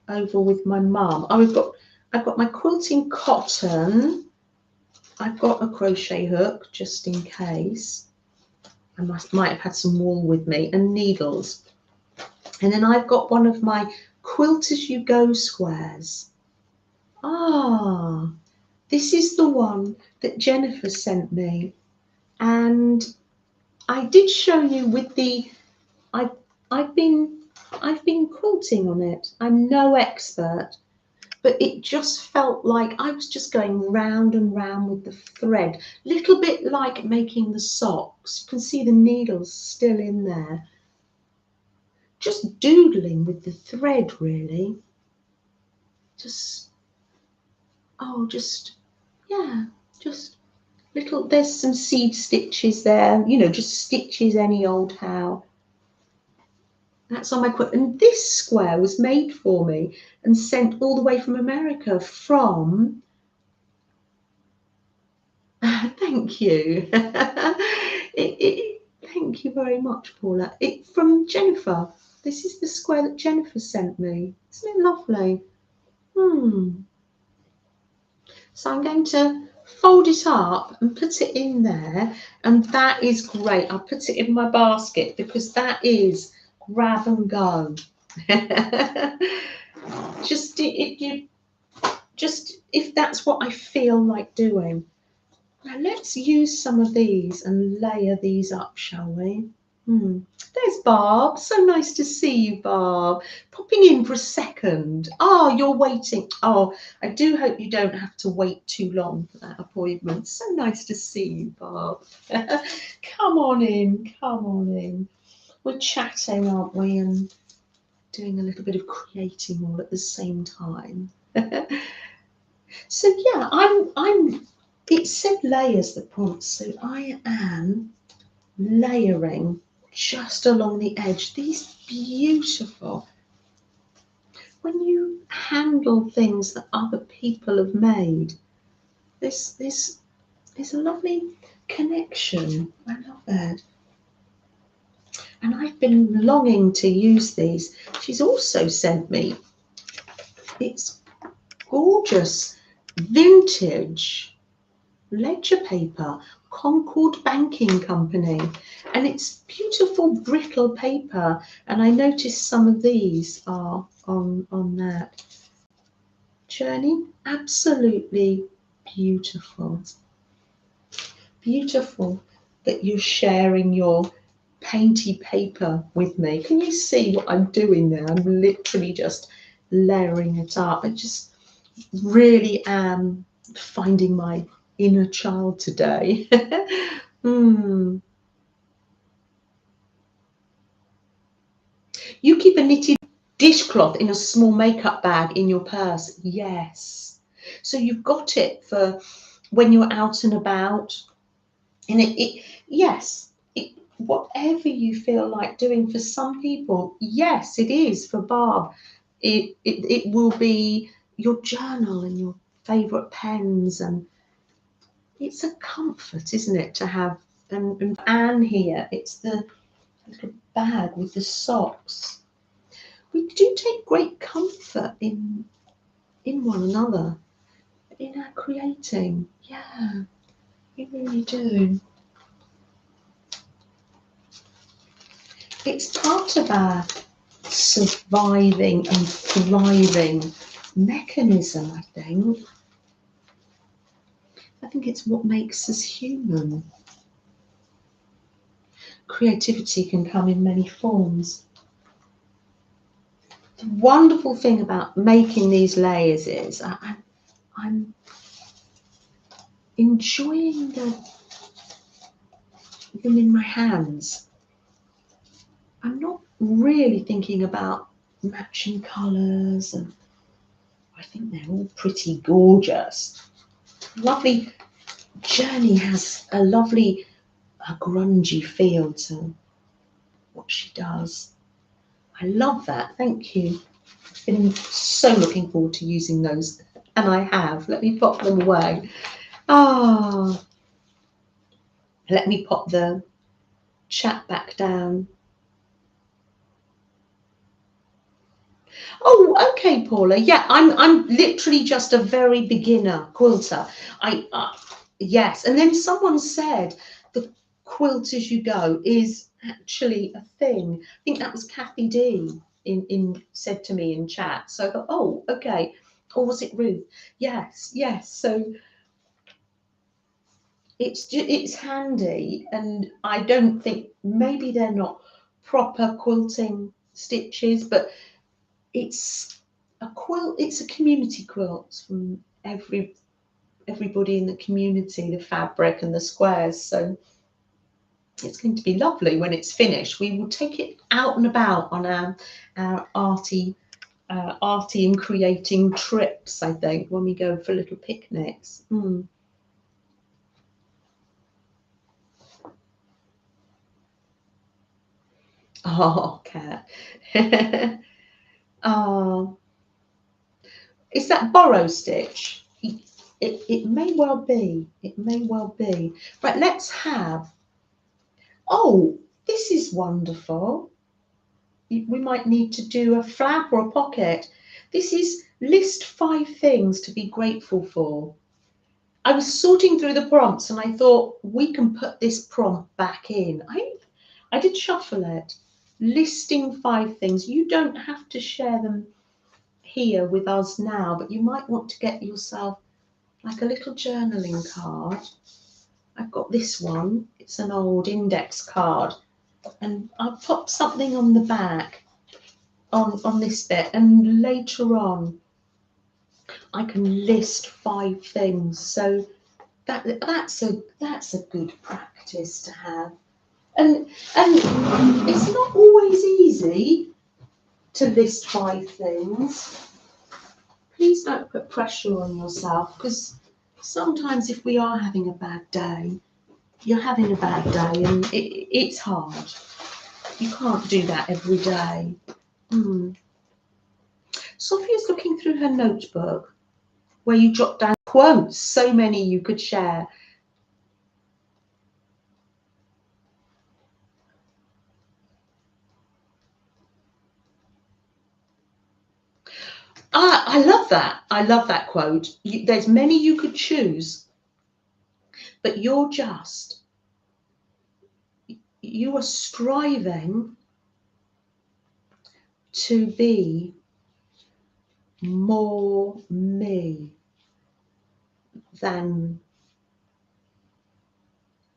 over with my mum. I've got my quilting cotton. I've got a crochet hook just in case. I might have had some wool with me and needles. And then I've got one of my quilt as you go squares. This is the one that Jennifer sent me. And I did show you with I've been quilting on it. I'm no expert, but it just felt like I was just going round and round with the thread, little bit like making the socks. You can see the needles still in there. Just doodling with the thread, really. Just Little, there's some seed stitches there, you know, just stitches any old how. That's on my quilt. And this square was made for me and sent all the way from America from, thank you. Thank you very much, Paula. From Jennifer. This is the square that Jennifer sent me. Isn't it lovely? So I'm going to fold it up and put it in there, and that is great. I put it in my basket because that is grab and go. Just if that's what I feel like doing. Now let's use some of these and layer these up, shall we? There's Barb. So nice to see you, Barb. Popping in for a second. Oh, you're waiting. Oh, I do hope you don't have to wait too long for that appointment. So nice to see you, Barb. Come on in. Come on in. We're chatting, aren't we? And doing a little bit of creating all at the same time. So yeah, it said layers the prompt, so I am layering just along the edge. These beautiful, when you handle things that other people have made, this is a lovely connection. I love it. And I've been longing to use these. She's also sent me, it's gorgeous vintage ledger paper, Concord Banking Company, and it's beautiful brittle paper, and I noticed some of these are on that. Journey, absolutely beautiful. Beautiful that you're sharing your painty paper with me. Can you see what I'm doing there? I'm literally just layering it up. I just really am finding my inner child today. You keep a knitted dishcloth in a small makeup bag in your purse. Yes. So you've got it for when you're out and about. And yes, whatever you feel like doing. For some people, yes, it is. For Barb, it will be your journal and your favourite pens, and it's a comfort, isn't it, to have. And Anne here, it's the little bag with the socks. We do take great comfort in one another, in our creating. Yeah, we really do. It's part of our surviving and thriving mechanism, I think. I think it's what makes us human. Creativity can come in many forms. The wonderful thing about making these layers is I'm enjoying them in my hands. I'm not really thinking about matching colours, and I think they're all pretty gorgeous. Lovely. Journey has a lovely, a grungy feel to what she does. I love that. Thank you. I've been so looking forward to using those, and I have. Let me pop them away. Ah, let me pop the chat back down. Oh, okay, Paula. Yeah, I'm literally just a very beginner quilter. Yes, and then someone said the quilt as you go is actually a thing. I think that was Kathy D in said to me in chat. So I thought, oh, okay. Or was it Ruth? Yes, yes. So it's handy, and I don't think, maybe they're not proper quilting stitches, but it's a quilt. It's a community quilt from everybody in the community, the fabric and the squares. So it's going to be lovely when it's finished. We will take it out and about on our arty and creating trips, I think, when we go for little picnics. Oh, cat. Oh, is that borrow stitch? It may well be. It may well be. Right, let's have. Oh, this is wonderful. We might need to do a flap or a pocket. This is list 5 things to be grateful for. I was sorting through the prompts and I thought we can put this prompt back in. I did shuffle it. Listing 5 things. You don't have to share them here with us now, but you might want to get yourself like a little journaling card. I've got this one. It's an old index card, and I'll put something on the back on this bit, and later on I can list 5 things. So that's a good practice to have. And it's not always easy to list 5 things. Please don't put pressure on yourself, because sometimes if we are having a bad day, you're having a bad day and it's hard. You can't do that every day. Sophia's looking through her notebook where you jot down quotes, so many you could share. I love that. I love that quote. There's many you could choose, but you are striving to be more me than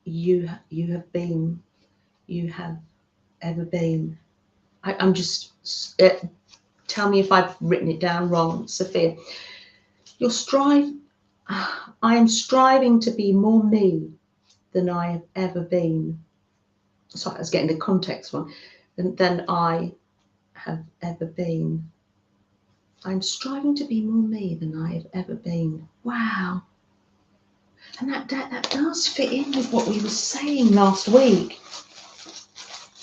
you have ever been. I'm just tell me if I've written it down wrong, Sophia. I am striving to be more me than I have ever been. Sorry, I was getting the context wrong. Than I have ever been. I'm striving to be more me than I have ever been. Wow. And that does fit in with what we were saying last week.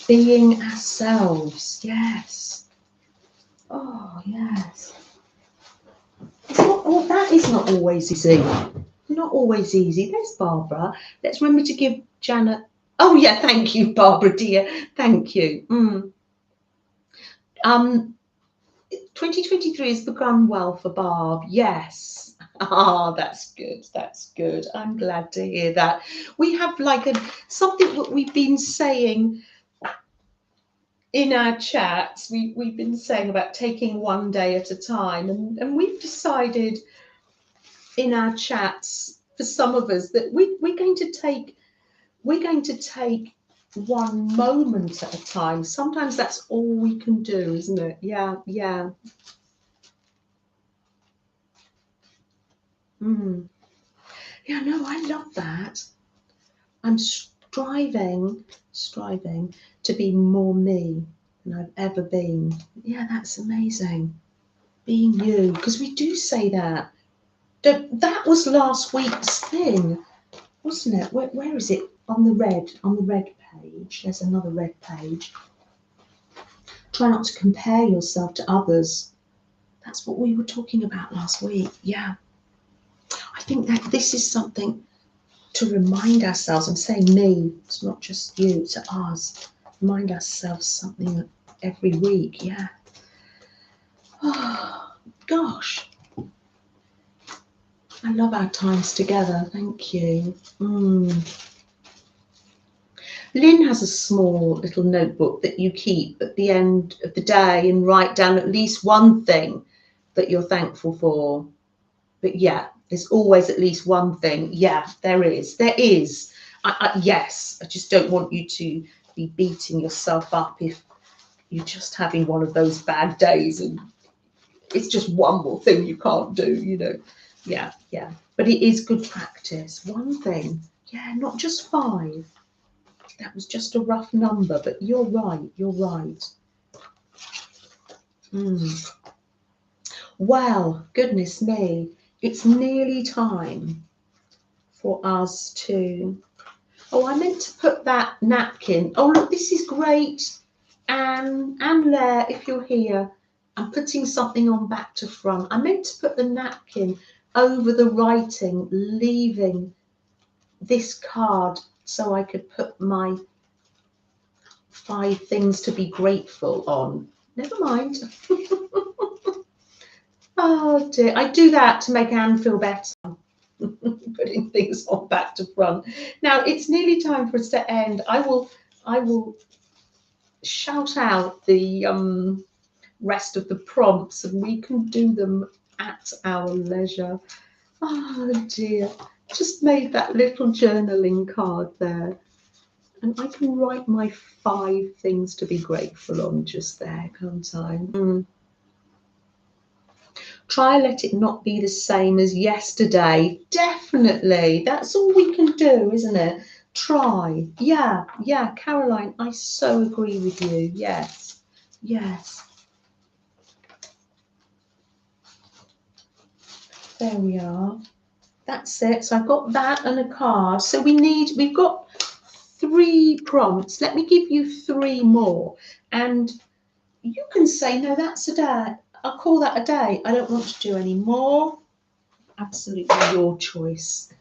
Being ourselves. Yes. Oh, yes. That is not always easy. Not always easy. There's Barbara. Let's remember to give Janet. Oh, yeah. Thank you, Barbara, dear. Thank you. 2023 has begun well for Barb. Yes. Ah, that's good. That's good. I'm glad to hear that. We have something that we've been saying in our chats. We've been saying about taking one day at a time, and we've decided in our chats for some of us that we're going to take one moment at a time. Sometimes that's all we can do, isn't it? Yeah. Yeah, no, I love that. I'm striving to be more me than I've ever been. Yeah, that's amazing. Being you, because we do say that. That was last week's thing, wasn't it? Where is it? On the red page. There's another red page. Try not to compare yourself to others. That's what we were talking about last week. Yeah. I think that this is something to remind ourselves. I'm saying me, it's not just you, it's us. Remind ourselves something every week. Yeah. Oh, gosh. I love our times together. Thank you. Lynn has a small little notebook that you keep at the end of the day and write down at least one thing that you're thankful for. But yeah, there's always at least one thing. Yeah, there is. Yes, I just don't want you to be beating yourself up if you're just having one of those bad days and it's just one more thing you can't do. Yeah. But it is good practice. One thing. Yeah, not just 5. That was just a rough number, but you're right. Well, goodness me, it's nearly time for us to... Oh, I meant to put that napkin. Oh, look, this is great. And Lair, if you're here, I'm putting something on back to front. I meant to put the napkin over the writing, leaving this card so I could put my 5 things to be grateful on. Never mind. Oh dear, I do that to make Anne feel better. Putting things on back to front. Now it's nearly time for us to end. I will shout out the rest of the prompts and we can do them at our leisure. Oh dear, just made that little journaling card there. And I can write my 5 things to be grateful on just there, can't I? Try let it not be the same as yesterday. Definitely. That's all we can do, isn't it? Try. Yeah, Caroline, I so agree with you. Yes, yes. There we are. That's it. So I've got that and a card. So we've got 3 prompts. Let me give you 3 more. And you can say, no, that's a day. I'll call that a day. I don't want to do any more. Absolutely your choice.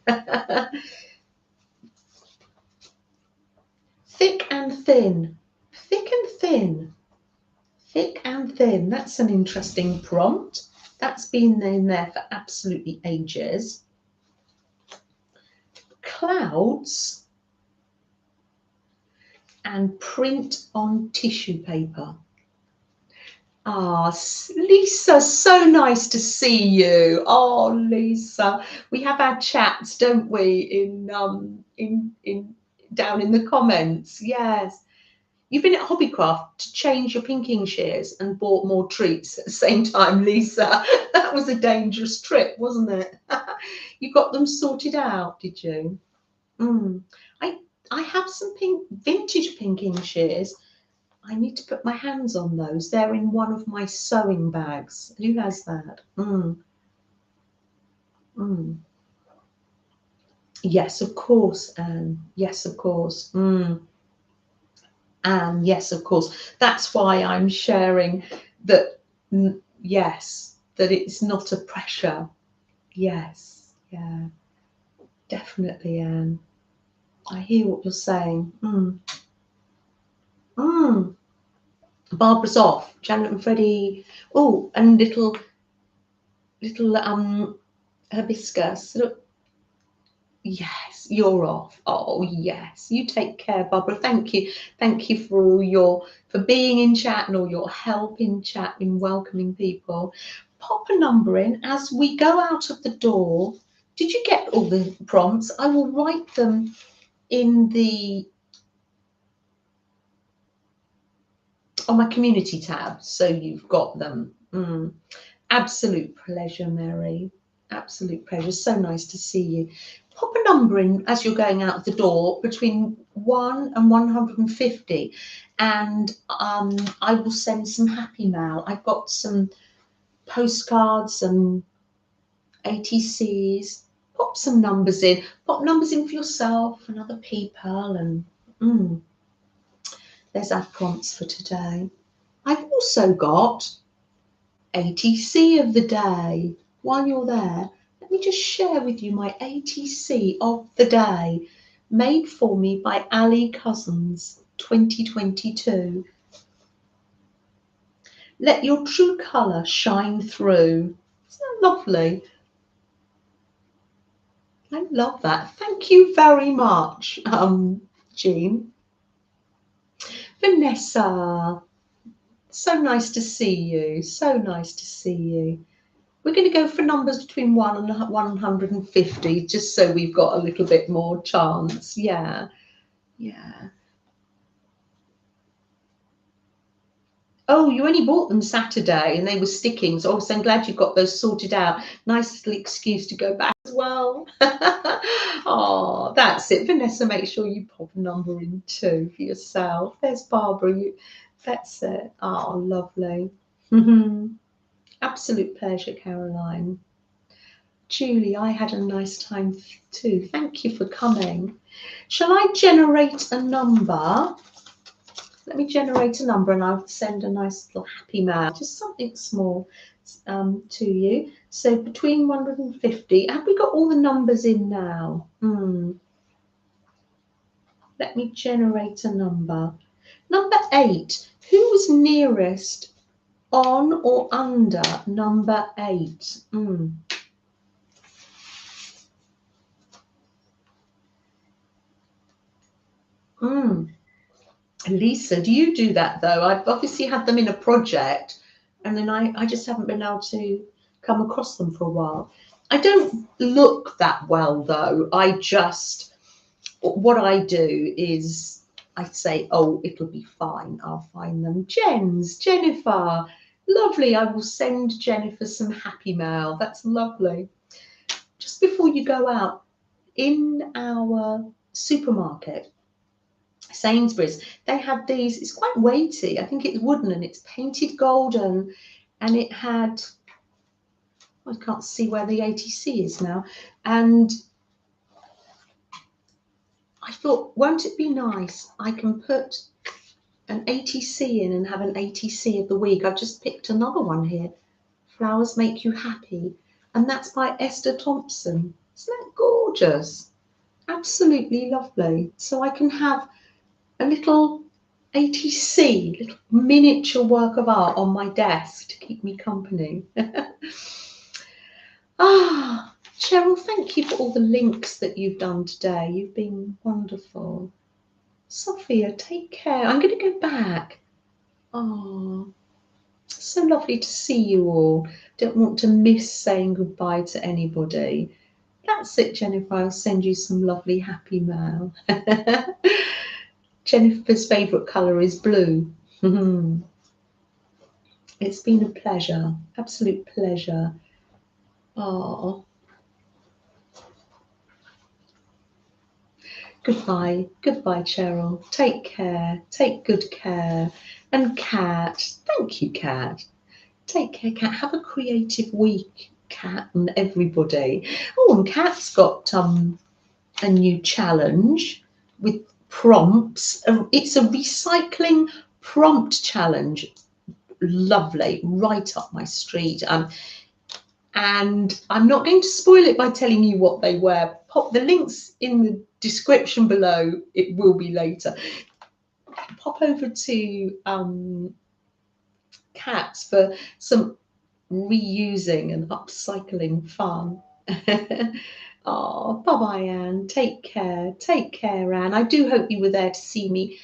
Thick and thin. Thick and thin. Thick and thin. That's an interesting prompt. That's been in there for absolutely ages. Clouds and print on tissue paper. Ah, Lisa, so nice to see you. Oh, Lisa, we have our chats, don't we? In down in the comments. Yes, you've been at Hobbycraft to change your pinking shears and bought more treats at the same time, Lisa. That was a dangerous trip, wasn't it? You got them sorted out, did you? I have some vintage pinking shears. I need to put my hands on those. They're in one of my sewing bags. Who has that? Yes, of course, Anne. Yes, of course. Anne, yes, of course. That's why I'm sharing that, yes, that it's not a pressure. Yes, yeah, definitely, Anne. I hear what you're saying. Barbara's off. Janet and Freddie. Oh, and little hibiscus. Look. Yes, you're off. Oh yes, you take care, Barbara. Thank you for for being in chat and all your help in chat in welcoming people. Pop a number in as we go out of the door. Did you get all the prompts? I will write them in on my community tab, so you've got them. Absolute pleasure, Mary. Absolute pleasure. So nice to see you. Pop a number in as you're going out the door between 1 and 150, and I will send some happy mail. I've got some postcards and ATCs. Pop some numbers in. Pop numbers in for yourself and other people, and there's our prompts for today. I've also got ATC of the day. While you're there, let me just share with you my ATC of the day, made for me by Ali Cousins, 2022. Let your true colour shine through. Isn't that lovely? I love that. Thank you very much, Jean. Vanessa, so nice to see you. So nice to see you. We're going to go for numbers between 1 and 150, just so we've got a little bit more chance. Yeah. Oh, you only bought them Saturday and they were sticking. So I'm glad you got those sorted out. Nice little excuse to go back as well. Oh, that's it. Vanessa, make sure you pop a number in too for yourself. There's Barbara. That's it. Oh, lovely. Absolute pleasure, Caroline. Julie, I had a nice time too. Thank you for coming. Shall I generate a number? Let me generate a number and I'll send a nice little happy mail, just something small to you. So between 150, have we got all the numbers in now? Let me generate a number. Number 8, who was nearest on or under number 8? Lisa, do you do that though? I've obviously had them in a project and then I just haven't been able to come across them for a while. I don't look that well though. What I do is I say, oh, it'll be fine. I'll find them. Jennifer, lovely. I will send Jennifer some happy mail. That's lovely. Just before you go out, in our supermarket, Sainsbury's, they had these, it's quite weighty, I think it's wooden and it's painted golden, and it had, I can't see where the ATC is now, and I thought, won't it be nice, I can put an ATC in and have an ATC of the week. I've just picked another one here, Flowers Make You Happy, and that's by Esther Thompson. Isn't that gorgeous? Absolutely lovely. So I can have a little ATC, little miniature work of art on my desk to keep me company. Cheryl, thank you for all the links that you've done today. You've been wonderful. Sophia, take care. I'm going to go back. Oh, so lovely to see you all. Don't want to miss saying goodbye to anybody. That's it, Jennifer. I'll send you some lovely happy mail. Jennifer's favourite colour is blue. It's been a pleasure, absolute pleasure. Oh, goodbye, Cheryl. Take care, take good care. And Kat, thank you, Kat. Take care, Kat. Have a creative week, Kat, and everybody. Oh, and Kat's got a new challenge with prompts. It's a recycling prompt challenge. Lovely, right up my street. And I'm not going to spoil it by telling you what they were. Pop the links in the description below. It will be later. Pop over to Cats for some reusing and upcycling fun. Oh, bye-bye, Anne. Take care, Anne. I do hope you were there to see me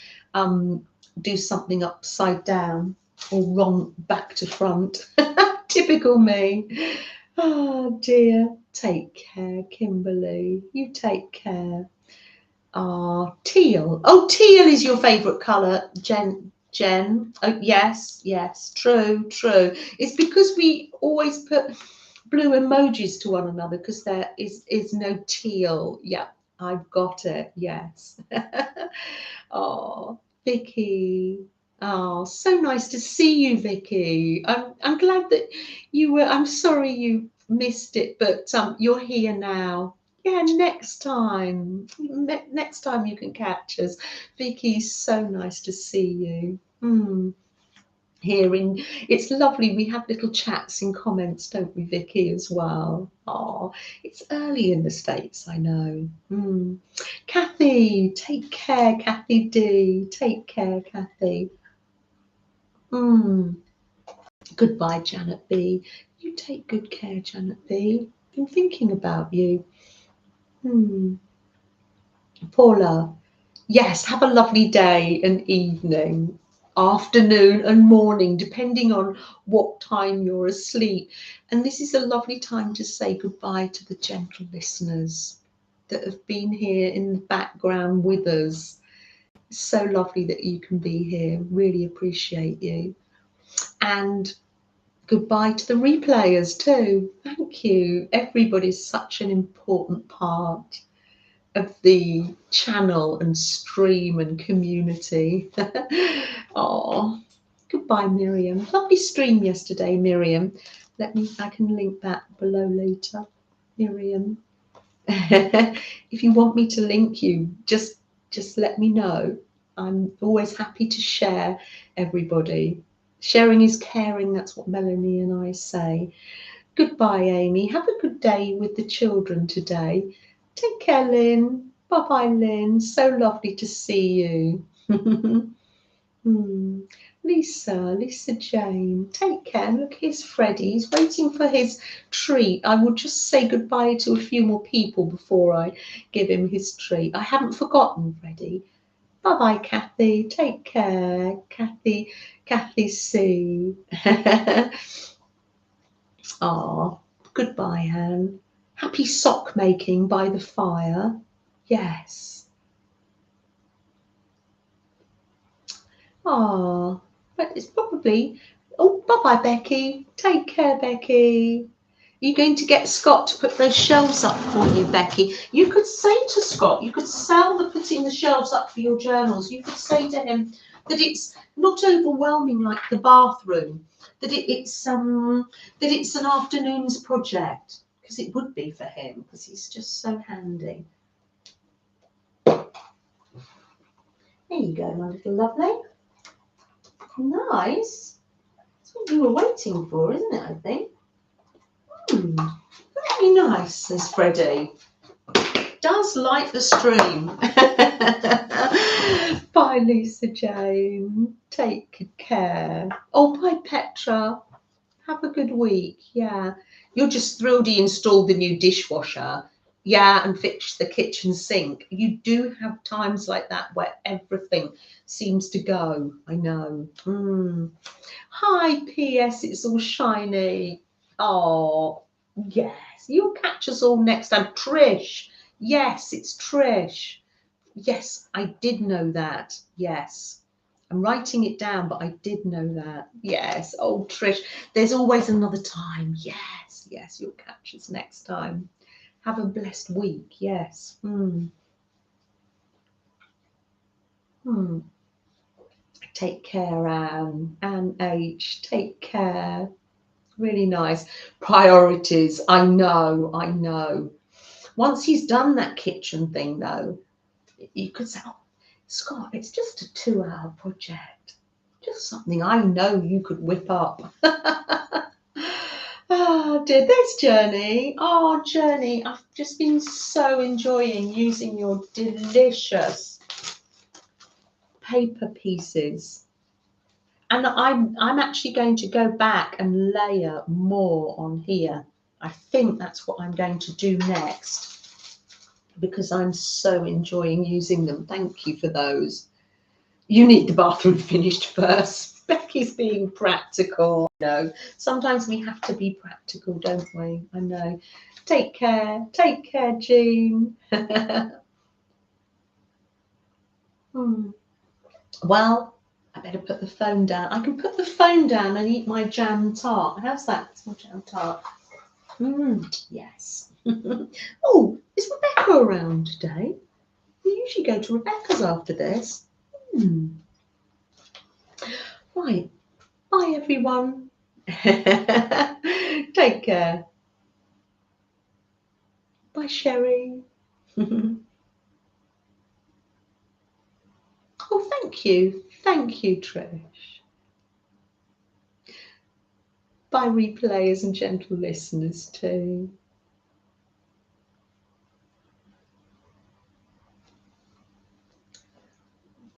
do something upside down or wrong back to front. Typical me. Oh dear. Take care, Kimberly. You take care. Teal. Oh, teal is your favourite colour, Jen. Oh, yes, true. It's because we always put blue emojis to one another because there is no teal. Yeah, I've got it. Yes. Oh, Vicky. Oh, so nice to see you, Vicky. I'm glad that you were. I'm sorry you missed it, but you're here now. Yeah, next time you can catch us. Vicky, so nice to see you. Hearing, it's lovely. We have little chats and comments, don't we, Vicky, as well? Oh, it's early in the States, I know. Kathy, take care, Kathy D. Take care, Kathy. Goodbye, Janet B. You take good care, Janet B. Been thinking about you. Paula, yes, have a lovely day and evening, afternoon and morning, depending on what time you're asleep. And this is a lovely time to say goodbye to the gentle listeners that have been here in the background with us. It's so lovely that you can be here. Really appreciate you. And goodbye to the replayers too. Thank you. Everybody's such an important part of the channel and stream and community. Oh, goodbye, Miriam. Lovely stream yesterday, Miriam. I can link that below later, Miriam. If you want me to link you, just let me know. I'm always happy to share, everybody. Sharing is caring, that's what Melanie and I say. Goodbye, Amy. Have a good day with the children today. Take care, Lynn. Bye-bye, Lynn. So lovely to see you. Lisa Jane, take care. Look, here's Freddie. He's waiting for his treat. I will just say goodbye to a few more people before I give him his treat. I haven't forgotten, Freddie. Bye-bye, Kathy. Take care. Kathy C. Ah, goodbye, Anne. Happy sock making by the fire. Yes. Ah, but it's probably. Oh, bye-bye, Becky. Take care, Becky. Are you going to get Scott to put those shelves up for you, Becky? You could say to Scott, you could sell the putting the shelves up for your journals. You could say to him that it's not overwhelming like the bathroom, that it's an afternoon's project, because it would be for him, because he's just so handy. There you go, my little lovely. Nice. That's what you were waiting for, isn't it, I think? Very nice, says Freddie. Does like the stream. Bye, Lisa Jane. Take care. Oh, bye, Petra. Have a good week. Yeah. You're just thrilled he installed the new dishwasher. Yeah, and fixed the kitchen sink. You do have times like that where everything seems to go. I know. Hi, P.S. It's all shiny. Oh, yes. You'll catch us all next time. Trish. Yes, it's Trish. Yes, I did know that. Yes. I'm writing it down, but I did know that. Yes. Oh, Trish, there's always another time. Yes, yes, you'll catch us next time. Have a blessed week. Yes. Take care, Anne. Anne H. Take care. Really nice. Priorities. I know. Once he's done that kitchen thing, though, you could say, oh, Scott, it's just a 2-hour project. Just something I know you could whip up. Oh, dear. There's Journey. Oh, Journey, I've just been so enjoying using your delicious paper pieces. And I'm actually going to go back and layer more on here. I think that's what I'm going to do next, because I'm so enjoying using them. Thank you for those. You need the bathroom finished first. Becky's being practical. No, sometimes we have to be practical, don't we? I know. Take care, Jean. Well, I better put the phone down. I can put the phone down and eat my jam tart. How's that? It's my jam tart. Yes. Oh, is Rebecca around today? We usually go to Rebecca's after this. Right. Bye, everyone. Take care. Bye, Sherry. Oh, thank you. Thank you, Trish. Bye, replayers and gentle listeners too.